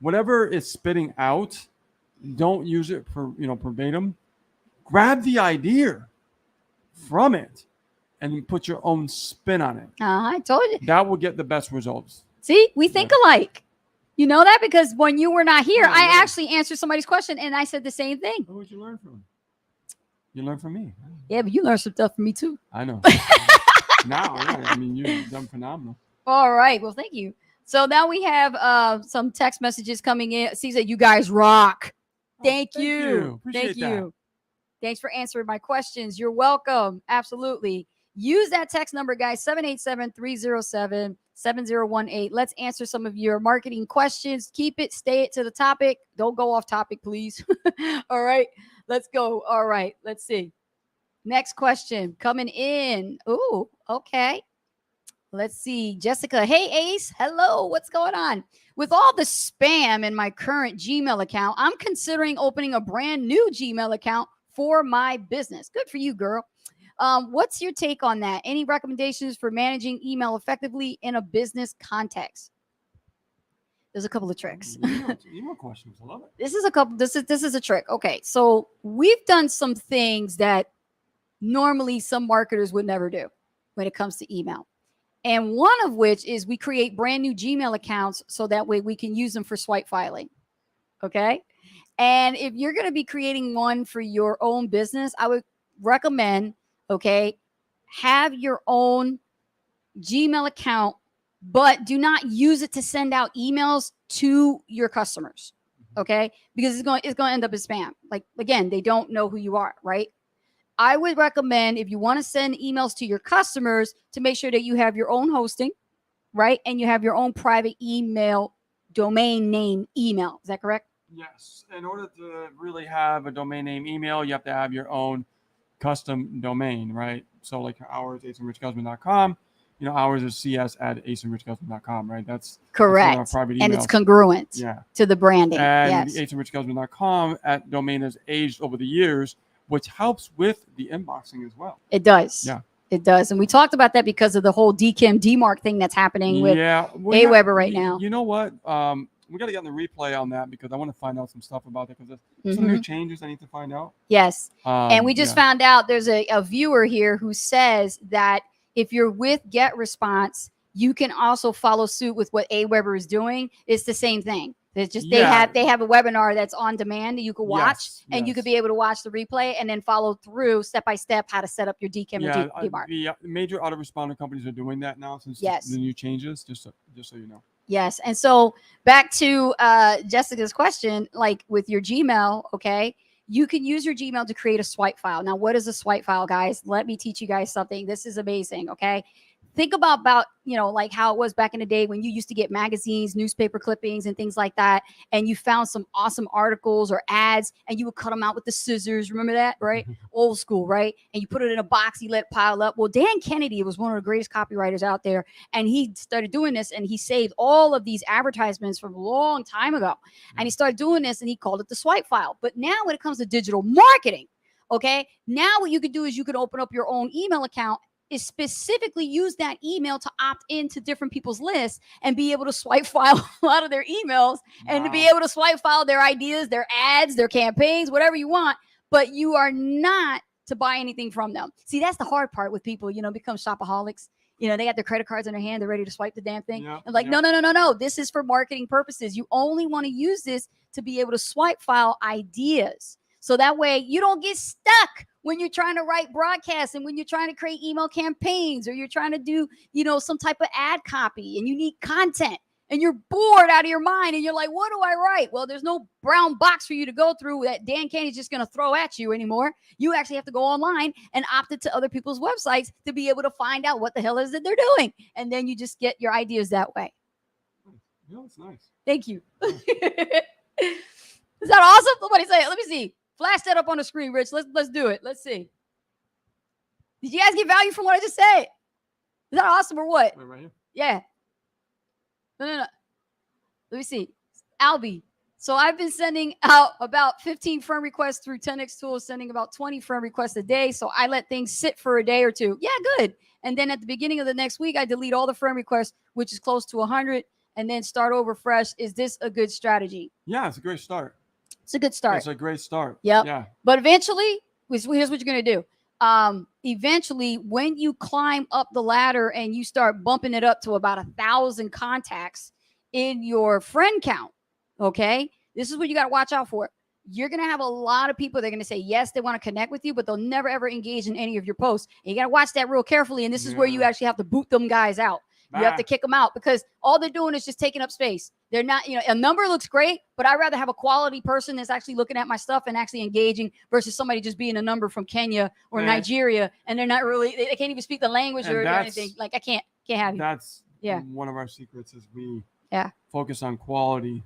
Speaker 2: whatever it's spitting out, don't use it for verbatim. Grab the idea from it and put your own spin on it.
Speaker 1: I told you.
Speaker 2: That will get the best results.
Speaker 1: See, we think alike. You know that because when you were not here,
Speaker 2: Yeah,
Speaker 1: I
Speaker 2: yeah.
Speaker 1: actually answered somebody's question and I said the same thing.
Speaker 2: Who would you learn from? You learn from me.
Speaker 1: Yeah, but you learned some stuff from me too.
Speaker 2: I know. Now, yeah, I mean, you've done phenomenal.
Speaker 1: All right. Well, thank you. So now we have some text messages coming in. See that you guys rock. Thank you.
Speaker 2: Appreciate
Speaker 1: Thank
Speaker 2: that.
Speaker 1: you. Thanks for answering my questions. You're welcome. Absolutely. Use that text number, guys, 787-307-7018. Let's answer some of your marketing questions. Keep it, stay it to the topic. Don't go off topic, please. All right. Let's go. All right. Let's see. Next question coming in. Ooh, okay. Let's see. Jessica. Hey, Ace. Hello. What's going on? With all the spam in my current Gmail account, I'm considering opening a brand new Gmail account for my business. Good for you, girl. What's your take on that? Any recommendations for managing email effectively in a business context? There's a couple of tricks.
Speaker 2: Email questions. I love it.
Speaker 1: This is a trick. Okay. So we've done some things that normally some marketers would never do when it comes to email. And one of which is we create brand new Gmail accounts so that way we can use them for swipe filing. Okay. And if you're going to be creating one for your own business, I would recommend, have your own Gmail account, but do not use it to send out emails to your customers. Okay. Because it's going to end up as spam. Like, again, they don't know who you are, right? I would recommend if you want to send emails to your customers to make sure that you have your own hosting, right? And you have your own private email domain name email. Is that correct?
Speaker 2: Yes. In order to really have a domain name email, you have to have your own custom domain, right? So like ours, aceandrichguzman.com, ours is cs@aceandrichguzman.com, right? That's
Speaker 1: correct.
Speaker 2: Our private
Speaker 1: and
Speaker 2: emails.
Speaker 1: it's congruent to the branding.
Speaker 2: And
Speaker 1: yes.
Speaker 2: aceandrichguzman.com at domain has aged over the years, which helps with the inboxing as well.
Speaker 1: It does.
Speaker 2: Yeah.
Speaker 1: It does. And we talked about that because of the whole DKIM DMARC thing that's happening with Aweber right now.
Speaker 2: You know what? We got to get on the replay on that because I want to find out some stuff about it because there's some new changes I need to find out.
Speaker 1: Yes. And we just found out there's a viewer here who says that if you're with GetResponse, you can also follow suit with what Aweber is doing. It's the same thing. It's just they have a webinar that's on demand that you can watch, and you could be able to watch the replay and then follow through step by step how to set up your DKIM and DMARC.
Speaker 2: The major autoresponder companies are doing that now since the new changes. Just so you know.
Speaker 1: Yes, and so back to Jessica's question, like with your Gmail, you can use your Gmail to create a swipe file. Now, what is a swipe file, guys? Let me teach you guys something. This is amazing. Think about like how it was back in the day when you used to get magazines, newspaper clippings and things like that. And you found some awesome articles or ads and you would cut them out with the scissors. Remember that, right? Old school, right? And you put it in a box, you let it pile up. Well, Dan Kennedy was one of the greatest copywriters out there. And he started doing this and he saved all of these advertisements from a long time ago. And he started doing this and he called it the swipe file. But now when it comes to digital marketing, now what you could do is you could open up your own email account, is specifically use that email to opt into different people's lists and be able to swipe file a lot of their emails and to be able to swipe file their ideas, their ads, their campaigns, whatever you want, but you are not to buy anything from them. See, that's the hard part with people, become shopaholics. They got their credit cards in their hand. They're ready to swipe the damn thing. And no. This is for marketing purposes. You only want to use this to be able to swipe file ideas. So that way you don't get stuck when you're trying to write broadcasts and when you're trying to create email campaigns or you're trying to do, some type of ad copy and you need content. and you're bored out of your mind and you're like, what do I write? Well, there's no brown box for you to go through that Dan Candy's just going to throw at you anymore. You actually have to go online and opt into other people's websites to be able to find out what the hell is that they're doing. And then you just get your ideas that way.
Speaker 2: Yeah, it's nice.
Speaker 1: Thank you. Is that awesome? Somebody say it. Let me see. Flash that up on the screen, Rich. Let's do it. Let's see. Did you guys get value from what I just said? Is that awesome or what?
Speaker 2: Wait, right here?
Speaker 1: Yeah. No. Let me see. Albie. So I've been sending out about 15 friend requests through 10x Tools, sending about 20 friend requests a day. So I let things sit for a day or two. Yeah, good. And then at the beginning of the next week, I delete all the friend requests, which is close to 100, and then start over fresh. Is this a good strategy?
Speaker 2: Yeah, it's a great start.
Speaker 1: It's a good start.
Speaker 2: It's a great start.
Speaker 1: Yep.
Speaker 2: Yeah.
Speaker 1: But eventually, here's what you're going to do. Eventually, when you climb up the ladder and you start bumping it up to about 1,000 contacts in your friend count, okay, this is what you got to watch out for. You're going to have a lot of people that are going to say, yes, they want to connect with you, but they'll never, ever engage in any of your posts. And you got to watch that real carefully. And this is where you actually have to boot them guys out. You have to kick them out because all they're doing is just taking up space. They're not, a number looks great, but I'd rather have a quality person that's actually looking at my stuff and actually engaging versus somebody just being a number from Kenya or Nigeria. And they're not really, they can't even speak the language or anything. Like I can't have you.
Speaker 2: That's one of our secrets is we focus on quality,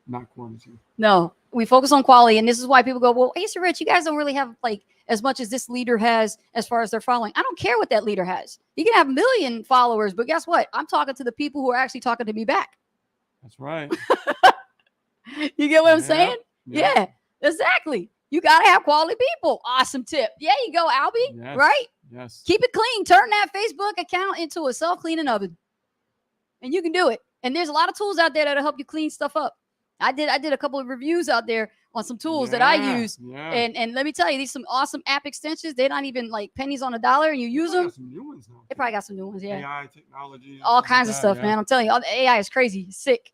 Speaker 2: not quantity. No,
Speaker 1: we focus on quality. And this is why people go, well, Ace and Rich, you guys don't really have like as much as this leader has as far as their following. I don't care what that leader has. You can have 1 million followers, but guess what? I'm talking to the people who are actually talking to me back.
Speaker 2: That's right.
Speaker 1: You get what I'm saying? Yeah, exactly. You got to have quality people. Awesome tip. Yeah, you go, Albie.
Speaker 2: Yes.
Speaker 1: Right?
Speaker 2: Yes.
Speaker 1: Keep it clean. Turn that Facebook account into a self-cleaning oven. And you can do it. And there's a lot of tools out there that'll help you clean stuff up. I did a couple of reviews out there on some tools that I use. Yeah. And let me tell you, these some awesome app extensions. They're not even like pennies on a dollar, and you use them.
Speaker 2: Some new ones now.
Speaker 1: They probably got some new ones, yeah.
Speaker 2: AI technology.
Speaker 1: All kinds of stuff, man. I'm telling you, all the AI is crazy. It's sick.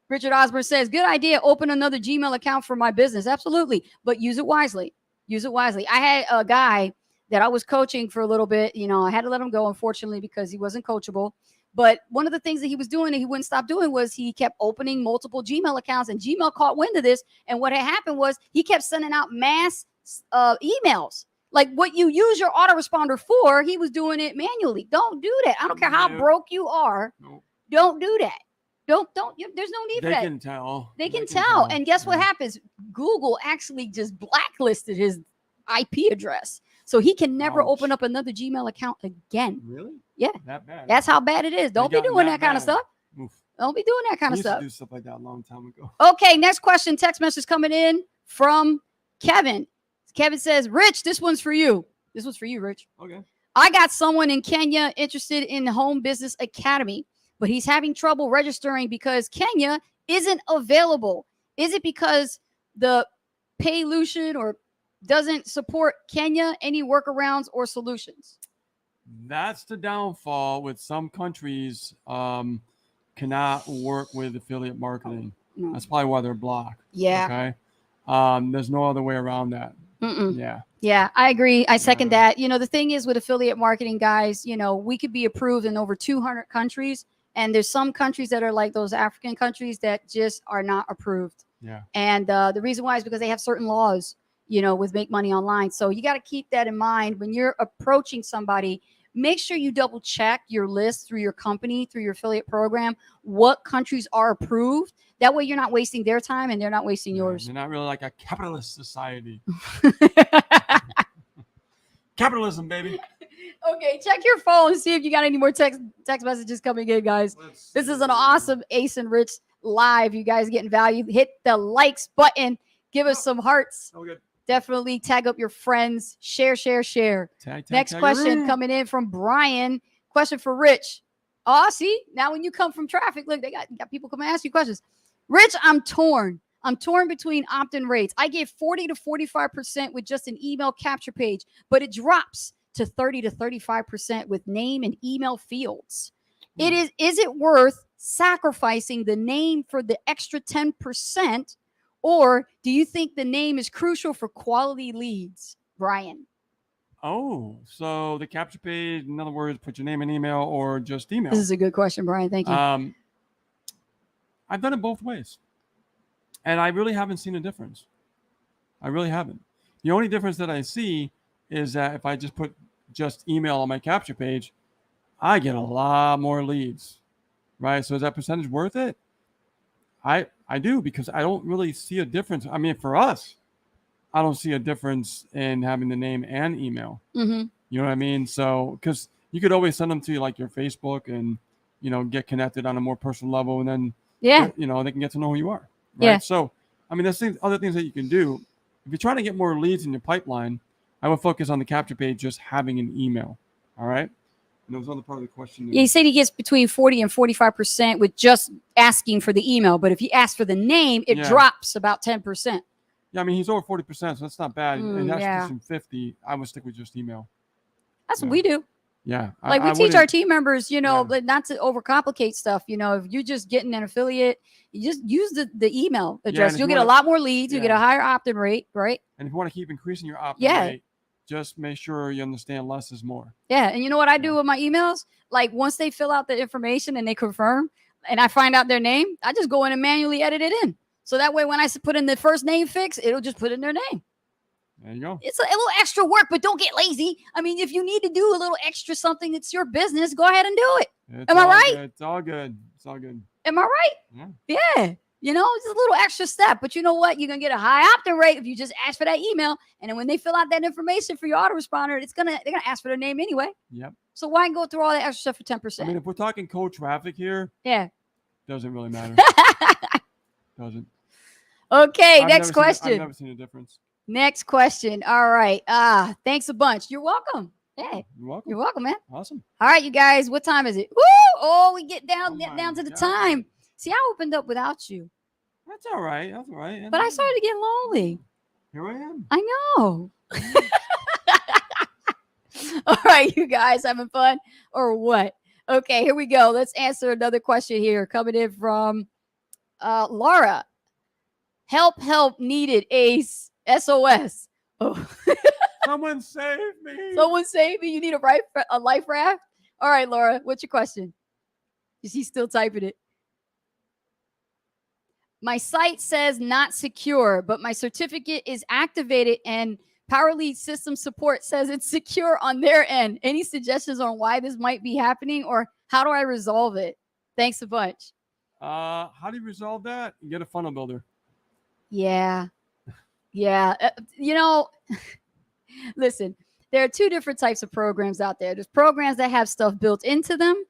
Speaker 1: Richard Osborne says, good idea. Open another Gmail account for my business. Absolutely. But use it wisely. Use it wisely. I had a guy that I was coaching for a little bit. I had to let him go, unfortunately, because he wasn't coachable. But one of the things that he was doing and he wouldn't stop doing was he kept opening multiple Gmail accounts, and Gmail caught wind of this. And what had happened was he kept sending out mass emails. Like what you use your autoresponder for, he was doing it manually. Don't do that. I don't care how broke you are. Nope. Don't do that. Don't. There's no need for that.
Speaker 2: They can tell.
Speaker 1: They can tell. And guess what happens? Google actually just blacklisted his IP address. So he can never open up another Gmail account again.
Speaker 2: Really?
Speaker 1: Yeah.
Speaker 2: That bad.
Speaker 1: That's how bad it is. Don't be doing that kind of stuff. Oof. Don't be doing that kind of stuff.
Speaker 2: I used to do stuff like that a long time ago.
Speaker 1: Okay, next question. Text message coming in from Kevin. Kevin says, Rich, this one's for you. This one's for you, Rich.
Speaker 2: Okay.
Speaker 1: I got someone in Kenya interested in the Home Business Academy, but he's having trouble registering because Kenya isn't available. Is it because the Paylution or doesn't support Kenya? Any workarounds or solutions?
Speaker 2: That's the downfall with some countries cannot work with affiliate marketing. No. That's probably why they're blocked.
Speaker 1: Yeah.
Speaker 2: Okay. There's no other way around that.
Speaker 1: Yeah. Yeah, I agree. I second that. The thing is with affiliate marketing, guys, we could be approved in over 200 countries. And there's some countries that are like those African countries that just are not approved.
Speaker 2: Yeah.
Speaker 1: And the reason why is because they have certain laws, with Make Money Online. So you got to keep that in mind when you're approaching somebody. Make sure you double check your list through your company, through your affiliate program, what countries are approved. That way you're not wasting their time and they're not wasting yours.
Speaker 2: You're not really like a capitalist society. Capitalism, baby.
Speaker 1: Okay, check your phone and see if you got any more text messages coming in, guys. This is an awesome Ace and Rich live. You guys getting value. Hit the likes button. Give us some hearts.
Speaker 2: Good.
Speaker 1: Definitely tag up your friends. Share. Next question coming in from Brian. Question for Rich. Oh, see, now when you come from traffic, look, you got people come and ask you questions. Rich, I'm torn. I'm torn between opt-in rates. I get 40 to 45% with just an email capture page, but it drops to 30 to 35% with name and email fields. Is it worth sacrificing the name for the extra 10%? Or do you think the name is crucial for quality leads, Brian?
Speaker 2: Oh, so the capture page, in other words, put your name and email or just email.
Speaker 1: This is a good question, Brian. Thank you.
Speaker 2: I've done it both ways. And I really haven't seen a difference. I really haven't. The only difference that I see is that if I just put just email on my capture page, I get a lot more leads, right? So is that percentage worth it? I do, because I don't really see a difference. I mean, for us, I don't see a difference in having the name and email.
Speaker 1: Mm-hmm.
Speaker 2: You know what I mean? So, because you could always send them to like your Facebook and, get connected on a more personal level, and then,
Speaker 1: Yeah.
Speaker 2: they can get to know who you are. Right?
Speaker 1: Yeah.
Speaker 2: So, I mean, there's other things that you can do. If you're trying to get more leads in your pipeline, I would focus on the capture page, just having an email. All right. And there was another part of the question.
Speaker 1: Yeah, he said he gets between 40 and 45% with just asking for the email. But if you ask for the name, it drops about 10%.
Speaker 2: Yeah, I mean, he's over 40%, so that's not bad. And that's
Speaker 1: yeah.
Speaker 2: pushing 50. I would stick with just email.
Speaker 1: That's what we do.
Speaker 2: Yeah.
Speaker 1: Like we teach our team members, not to overcomplicate stuff. If you're just getting an affiliate, you just use the email address. You'll get a lot more leads. You get a higher opt-in rate, right?
Speaker 2: And if you want to keep increasing your opt-in rate, just make sure you understand less is more.
Speaker 1: Yeah. And you know what I do with my emails? Like once they fill out the information and they confirm and I find out their name, I just go in and manually edit it in. So that way, when I put in the first name fix, it'll just put in their name.
Speaker 2: There you go.
Speaker 1: It's a little extra work, but don't get lazy. I mean, if you need to do a little extra something, it's your business. Go ahead and do it. Am I right?
Speaker 2: Good. It's all good. It's all good.
Speaker 1: Am I right? Yeah. It's a little extra step, but you know what? You're going to get a high opt-in rate if you just ask for that email. And then when they fill out that information for your autoresponder, they're going to ask for their name anyway.
Speaker 2: Yep.
Speaker 1: So why go through all that extra stuff for 10%?
Speaker 2: I mean, if we're talking cold traffic here, doesn't really matter. Doesn't.
Speaker 1: Okay, next question.
Speaker 2: I've never seen a difference.
Speaker 1: Next question. All right. Thanks a bunch. You're welcome. Hey,
Speaker 2: you're welcome.
Speaker 1: You're welcome, man.
Speaker 2: Awesome.
Speaker 1: All right, you guys. What time is it? Woo! Oh, we get down to the time. See, I opened up without you.
Speaker 2: That's all right. That's all right.
Speaker 1: But I started to get lonely.
Speaker 2: Here I am.
Speaker 1: I know. All right, you guys having fun or what? Okay, here we go. Let's answer another question here coming in from Laura. Help needed, Ace. SOS. Oh.
Speaker 2: Someone save me.
Speaker 1: Someone save me. You need a life raft? All right, Laura, what's your question? Is he still typing it? My site says not secure, but my certificate is activated and PowerLead system support says it's secure on their end. Any suggestions on why this might be happening or how do I resolve it? Thanks a bunch.
Speaker 2: How do you resolve that? You get a funnel builder.
Speaker 1: Yeah. Listen, there are two different types of programs out there. There's programs that have stuff built into them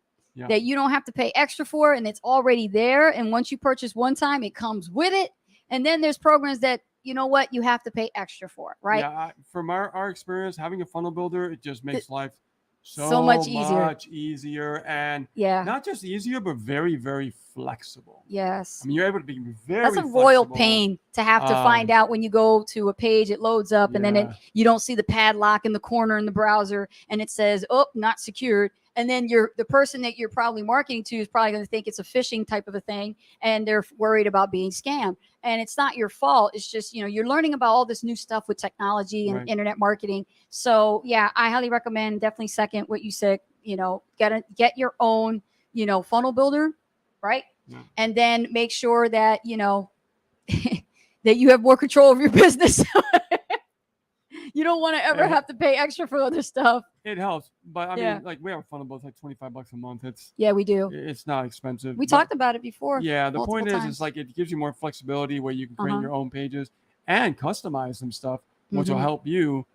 Speaker 1: that you don't have to pay extra for and it's already there. And once you purchase one time, it comes with it. And then there's programs that, you have to pay extra for, right?
Speaker 2: Yeah, from our experience, having a funnel builder, it just makes life
Speaker 1: so much
Speaker 2: easier and not just easier, but very, very flexible.
Speaker 1: Yes.
Speaker 2: I mean, you're able to be very
Speaker 1: That's a royal pain to have to find out when you go to a page, it loads up and then you don't see the padlock in the corner in the browser and it says, oh, not secured. And then the person that you're probably marketing to is probably going to think it's a phishing type of a thing and they're worried about being scammed. And it's not your fault. It's just, you're learning about all this new stuff with technology and internet marketing. So yeah, I highly recommend, definitely second what you said, get your own, funnel builder, right? Yeah. And then make sure that, that you have more control of your business. You don't want to ever have to pay extra for other stuff.
Speaker 2: It helps, but I mean, like we have a funnel build, it's like $25 a month.
Speaker 1: We do.
Speaker 2: It's not expensive.
Speaker 1: We talked about it before.
Speaker 2: Yeah, the point is, it's like it gives you more flexibility where you can create your own pages and customize some stuff, which will help you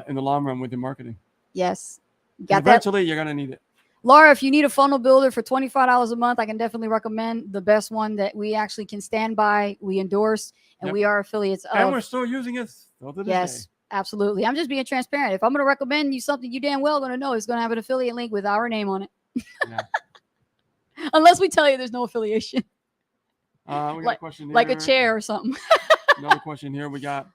Speaker 2: in the long run with your marketing.
Speaker 1: Yes,
Speaker 2: eventually you're gonna need it.
Speaker 1: Laura, if you need a funnel builder for $25 a month, I can definitely recommend the best one that we actually can stand by, we endorse, and we are affiliates of.
Speaker 2: And we're still using it till to this day.
Speaker 1: Absolutely. I'm just being transparent. If I'm going to recommend you something, you damn well going to know it's going to have an affiliate link with our name on it. Unless we tell you there's no affiliation.
Speaker 2: We got a question here.
Speaker 1: Like a chair or something.
Speaker 2: Another question here. We got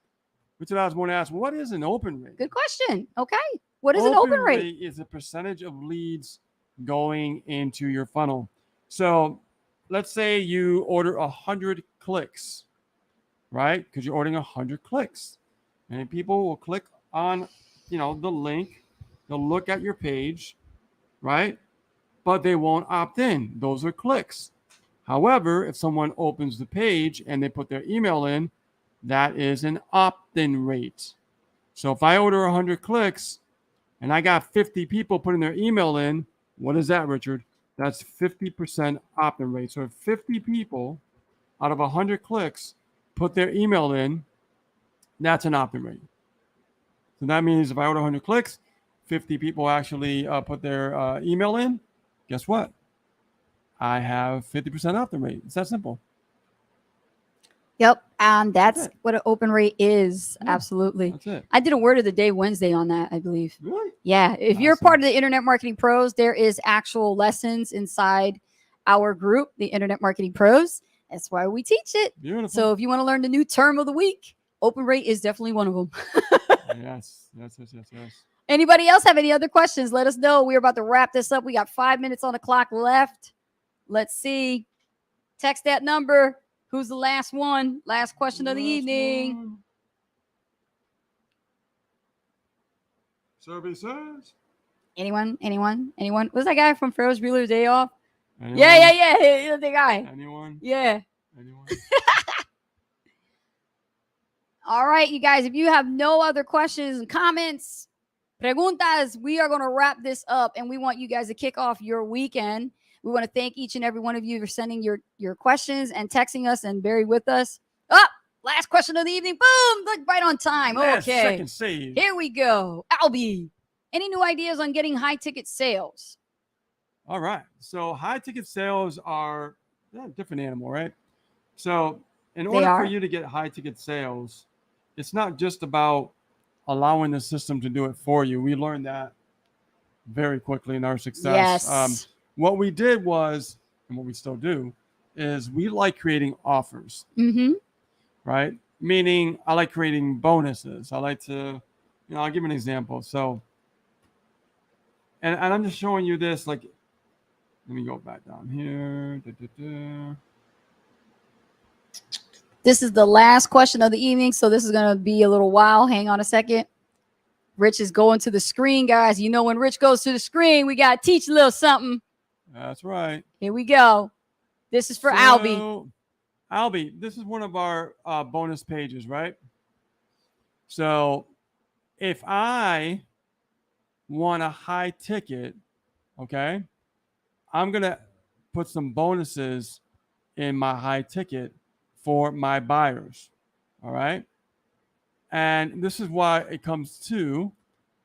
Speaker 2: Richard Osborne asked, what is an open rate?
Speaker 1: Good question. Okay. What is an open rate?
Speaker 2: Open rate is a percentage of leads going into your funnel. So let's say you order 100 clicks, right? Because you're ordering 100 clicks. And people will click on the link. They'll look at your page, right? But they won't opt in. Those are clicks. However, if someone opens the page and they put their email in, that is an opt-in rate. So if I order 100 clicks and I got 50 people putting their email in, what is that, Richard? That's 50% opt-in rate. So if 50 people out of 100 clicks put their email in, that's an opt-in rate. So that means if I order 100 clicks, 50 people actually put their email in, guess what? I have 50% opt-in rate. It's that simple.
Speaker 1: Yep. And that's
Speaker 2: it.
Speaker 1: what an open rate is.
Speaker 2: Yeah,
Speaker 1: Absolutely.
Speaker 2: That's it.
Speaker 1: I did a word of the day Wednesday on that, I believe.
Speaker 2: Really?
Speaker 1: Yeah. If you're
Speaker 2: Awesome.
Speaker 1: part of the Internet Marketing Pros, there is actual lessons inside our group, the Internet Marketing Pros. That's why we teach it.
Speaker 2: Beautiful.
Speaker 1: So if you want to learn the new term of the week, open rate is definitely one of them.
Speaker 2: Yes.
Speaker 1: Anybody else have any other questions? Let us know. We're about to wrap this up. We got 5 minutes on the clock left. Let's see. Text that number. Who's the last one? Last question of the evening.
Speaker 2: Survey says.
Speaker 1: Anyone? What's that guy from Ferris Bueller's Day Off?
Speaker 2: Anyone?
Speaker 1: Yeah. The guy.
Speaker 2: Anyone?
Speaker 1: Yeah.
Speaker 2: Anyone?
Speaker 1: All right, you guys. If you have no other questions and comments, preguntas, we are going to wrap this up, and we want you guys to kick off your weekend. We want to thank each and every one of you for sending your questions and texting us and bearing with us. Oh, last question of the evening. Boom! Look, right on time.
Speaker 2: Last
Speaker 1: Okay.
Speaker 2: second save.
Speaker 1: Here we go. Albie, any new ideas on getting high ticket sales?
Speaker 2: All right. So high ticket sales are a different animal, right? So in order for you to get high ticket sales, it's not just about allowing the system to do it for you. We learned that very quickly in our success.
Speaker 1: Yes.
Speaker 2: What we did was, and what we still do, is we like creating offers,
Speaker 1: Mm-hmm.
Speaker 2: right? Meaning I like creating bonuses. I like to, I'll give you an example. So, and I'm just showing you this, like, let me go back down here.
Speaker 1: This is the last question of the evening, so this is going to be a little while. Hang on a second. Rich is going to the screen, guys. You know when Rich goes to the screen, we got to teach a little something.
Speaker 2: That's right.
Speaker 1: Here we go. This is for Albie.
Speaker 2: Albie, this is one of our bonus pages, right? So if I want a high ticket, okay, I'm going to put some bonuses in my high ticket for my buyers, all right? And this is why it comes to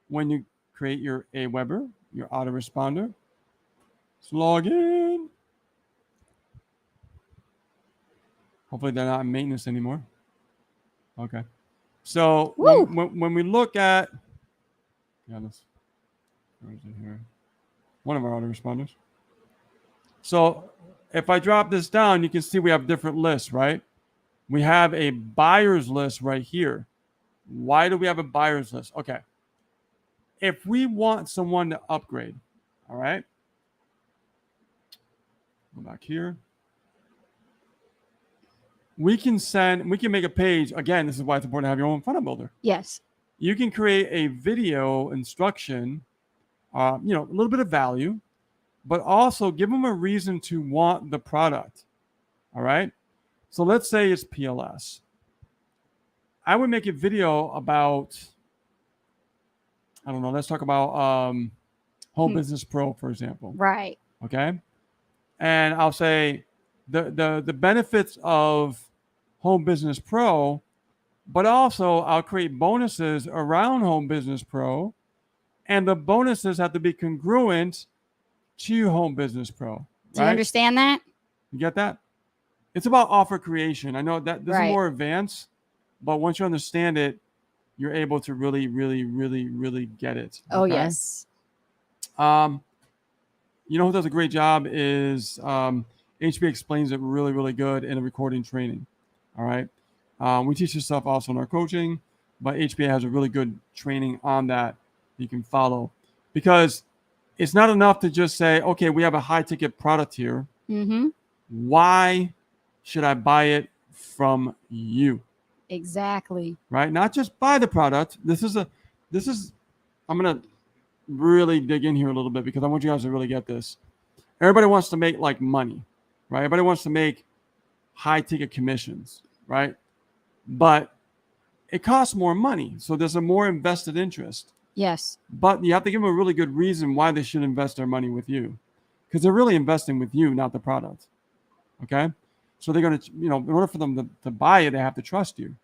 Speaker 2: when you create your Aweber, your autoresponder. Let's log in. Hopefully they're not in maintenance anymore. Okay. So when we look at, where is it here? One of our autoresponders. So if I drop this down, you can see we have different lists, right? We have a buyer's list right here. Why do we have a buyer's list? Okay. If we want someone to upgrade, all right, go back here. We can make a page. Again, this is why it's important to have your own funnel builder.
Speaker 1: Yes.
Speaker 2: You can create a video instruction, a little bit of value, but also give them a reason to want the product. All right. So let's say it's PLS. I would make a video about, I don't know, let's talk about Home Business Pro, for example.
Speaker 1: Right.
Speaker 2: Okay. And I'll say the benefits of Home Business Pro, but also I'll create bonuses around Home Business Pro, and the bonuses have to be congruent to Home Business Pro.
Speaker 1: Do you understand that?
Speaker 2: You get that? It's about offer creation. I know that this is more advanced, but once you understand it, you're able to really, really, really, really get it.
Speaker 1: Okay? Oh, yes.
Speaker 2: You know who does a great job is HBA explains it really, really good in a recording training. All right. We teach this stuff also in our coaching, but HBA has a really good training on that you can follow, because it's not enough to just say, okay, we have a high ticket product here.
Speaker 1: Mm-hmm.
Speaker 2: Why should I buy it from you?
Speaker 1: Exactly.
Speaker 2: Right? Not just buy the product. This is I'm going to really dig in here a little bit because I want you guys to really get this. Everybody wants to make like money, right? Everybody wants to make high ticket commissions, right? But it costs more money. So there's a more invested interest.
Speaker 1: Yes.
Speaker 2: But you have to give them a really good reason why they should invest their money with you, because they're really investing with you, not the product. Okay. So they're going to, in order for them to buy it, they have to trust you.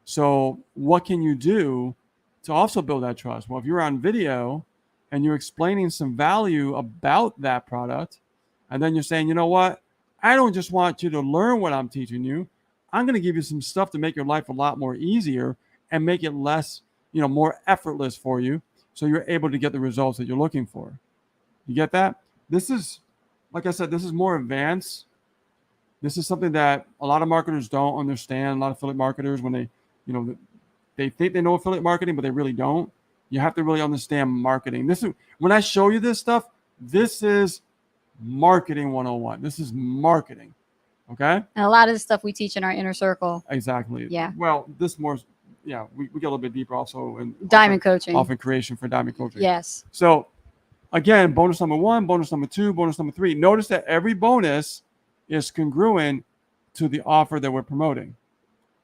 Speaker 2: So what can you do to also build that trust? Well, if you're on video and you're explaining some value about that product, and then you're saying, you know what, I don't just want you to learn what I'm teaching you. I'm going to give you some stuff to make your life a lot more easier and make it less, more effortless for you, so you're able to get the results that you're looking for. You get that? This is, like I said, this is more advanced. This is something that a lot of marketers don't understand. A lot of affiliate marketers, when they think they know affiliate marketing, but they really don't. You have to really understand marketing. This is, when I show you this stuff, this is marketing 101. This is marketing. Okay.
Speaker 1: And a lot of the stuff we teach in our inner circle.
Speaker 2: Exactly.
Speaker 1: Yeah.
Speaker 2: Well, this more, we get a little bit deeper also in
Speaker 1: Diamond coaching.
Speaker 2: Often creation for diamond coaching.
Speaker 1: Yes.
Speaker 2: So again, bonus number 1, bonus number 2, bonus number 3. Notice that every bonus is congruent to the offer that we're promoting.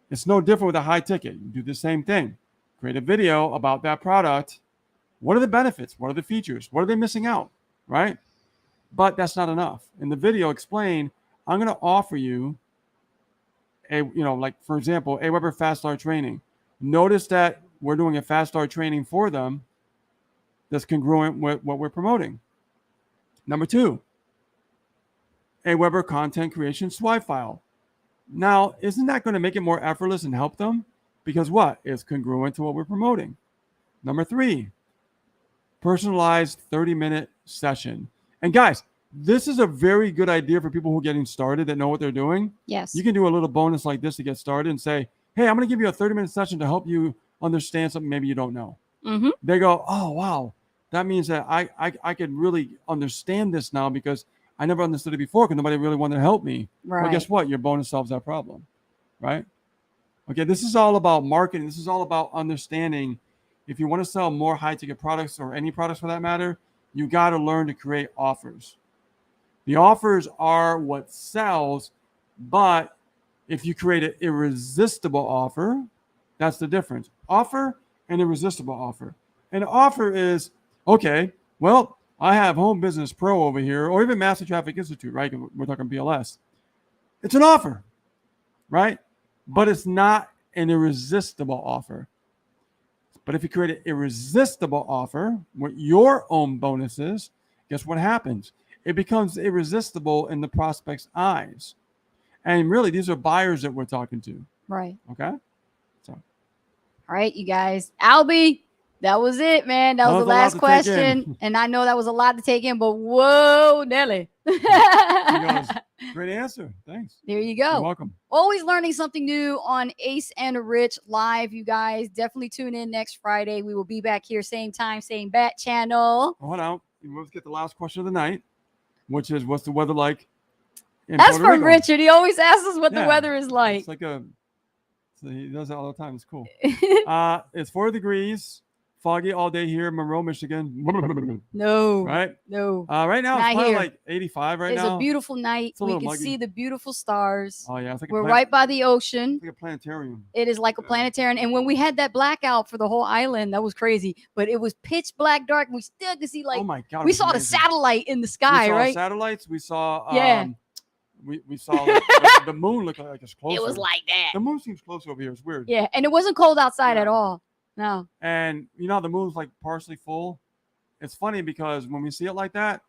Speaker 2: It's no different with a high ticket. You do the same thing. Create a video about that product. What are the benefits? What are the features? What are they missing out? Right? But that's not enough. In the video, explain, I'm going to offer you like for example, AWeber Fast Start training. Notice that we're doing a Fast Start training for them that's congruent with what we're promoting. Number 2, AWeber content creation swipe file. Now, isn't that going to make it more effortless and help them? Because what? It's congruent to what we're promoting. Number 3, personalized 30-minute session. And guys, this is a very good idea for people who are getting started that know what they're doing.
Speaker 1: Yes.
Speaker 2: You can do a little bonus like this to get started and say, hey, I'm going to give you a 30-minute session to help you understand something maybe you don't know.
Speaker 1: Mm-hmm.
Speaker 2: They go, oh, wow. That means that I could really understand this now because I never understood it before because nobody really wanted to help me.
Speaker 1: Right.
Speaker 2: Well, guess what? Your bonus solves that problem, right? Okay, this is all about marketing. This is all about understanding. If you want to sell more high-ticket products or any products for that matter, you got to learn to create offers. The offers are what sells, but if you create an irresistible offer, that's the difference. Offer and irresistible offer. An offer is, okay, well, I have Home Business Pro over here, or even Master Traffic Institute, right? We're talking BLS. It's an offer, right? But it's not an irresistible offer. But if you create an irresistible offer with your own bonuses, guess what happens? It becomes irresistible in the prospect's eyes. And really, these are buyers that we're talking to.
Speaker 1: Right.
Speaker 2: Okay?
Speaker 1: All right, you guys. Albie, that was it, man. That was the last question. And I know that was a lot to take in, but whoa, Nelly.
Speaker 2: Great answer. Thanks.
Speaker 1: There you go.
Speaker 2: You're welcome.
Speaker 1: Always learning something new on Ace and Rich Live, you guys. Definitely tune in next Friday. We will be back here, same time, same bat channel.
Speaker 2: Hold on. Let's get the last question of the night, which is, what's the weather like in
Speaker 1: That's
Speaker 2: Puerto
Speaker 1: from
Speaker 2: Rico?
Speaker 1: Richard. He always asks us what the weather is like.
Speaker 2: It's like so he does that all the time. It's cool. It's 4 degrees. Foggy all day here in Monroe, Michigan.
Speaker 1: No.
Speaker 2: Right?
Speaker 1: No.
Speaker 2: Right now,
Speaker 1: Not
Speaker 2: it's probably
Speaker 1: here.
Speaker 2: like 85 right now.
Speaker 1: It's a beautiful night.
Speaker 2: It's a
Speaker 1: We
Speaker 2: little
Speaker 1: can
Speaker 2: muggy.
Speaker 1: see the beautiful stars.
Speaker 2: Oh, yeah. It's like
Speaker 1: We're right by the ocean.
Speaker 2: It's like a planetarium.
Speaker 1: It is like a planetarium. And when we had that blackout for the whole island, that was crazy. But it was pitch black dark. We still could see, like,
Speaker 2: Oh, my God.
Speaker 1: we
Speaker 2: it was
Speaker 1: saw the
Speaker 2: amazing.
Speaker 1: satellite in the sky,
Speaker 2: we saw
Speaker 1: right?
Speaker 2: satellites. We saw,
Speaker 1: Yeah.
Speaker 2: we saw like, the moon looked like it's closer.
Speaker 1: It was like that.
Speaker 2: The moon seems closer over here. It's weird.
Speaker 1: Yeah. And it wasn't cold outside
Speaker 2: Yeah.
Speaker 1: at all. No.
Speaker 2: And you know how the moon's like partially full? It's funny because when we see it like that,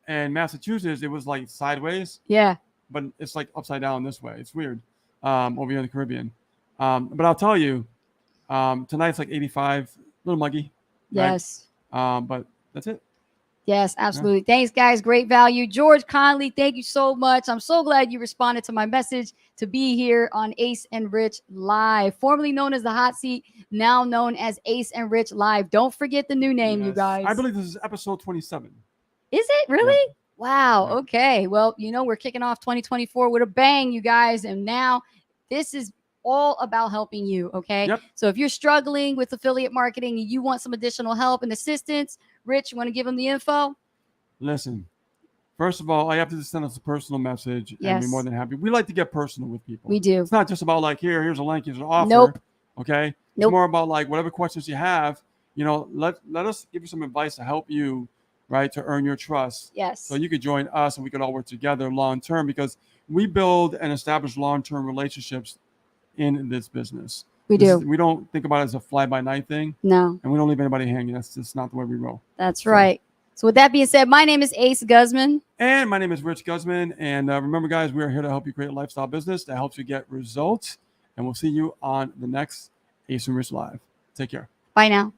Speaker 2: in Massachusetts, it was like sideways,
Speaker 1: Yeah.
Speaker 2: but it's like upside down this way. It's weird over here in the Caribbean. But I'll tell you, tonight's like 85, a little muggy. Right?
Speaker 1: Yes.
Speaker 2: But that's it.
Speaker 1: Yes, absolutely. Thanks, guys. Great value. George Conley, thank you so much. I'm so glad you responded to my message to be here on Ace and Rich Live, formerly known as The Hot Seat, now known as Ace and Rich Live. Don't forget the new name, you
Speaker 2: Yes.
Speaker 1: guys.
Speaker 2: I believe this is episode 27.
Speaker 1: Is it really? Wow.
Speaker 2: Yeah.
Speaker 1: Okay. Well, we're kicking off 2024 with a bang, you guys. And now this is all about helping you. Okay.
Speaker 2: Yep.
Speaker 1: So if you're struggling with affiliate marketing and you want some additional help and assistance, Rich, you want to give them the info?
Speaker 2: Listen, first of all, I have to send us a personal message, and
Speaker 1: Yes.
Speaker 2: we're more than happy. We like to get personal with people.
Speaker 1: We do.
Speaker 2: It's not just about like, here's a link, here's an offer.
Speaker 1: Nope.
Speaker 2: Okay. It's
Speaker 1: Nope.
Speaker 2: more about like whatever questions you have, let us give you some advice to help you, right, to earn your trust.
Speaker 1: Yes.
Speaker 2: So you could join us and we could all work together long term, because we build and establish long-term relationships in this business.
Speaker 1: We do.
Speaker 2: We don't think about it as a fly-by-night thing.
Speaker 1: No.
Speaker 2: And we don't leave anybody hanging. That's just not the way we roll.
Speaker 1: That's right. So with that being said, my name is Ace Guzman.
Speaker 2: And my name is Rich Guzman. And remember, guys, we are here to help you create a lifestyle business that helps you get results. And we'll see you on the next Ace and Rich Live. Take care.
Speaker 1: Bye now.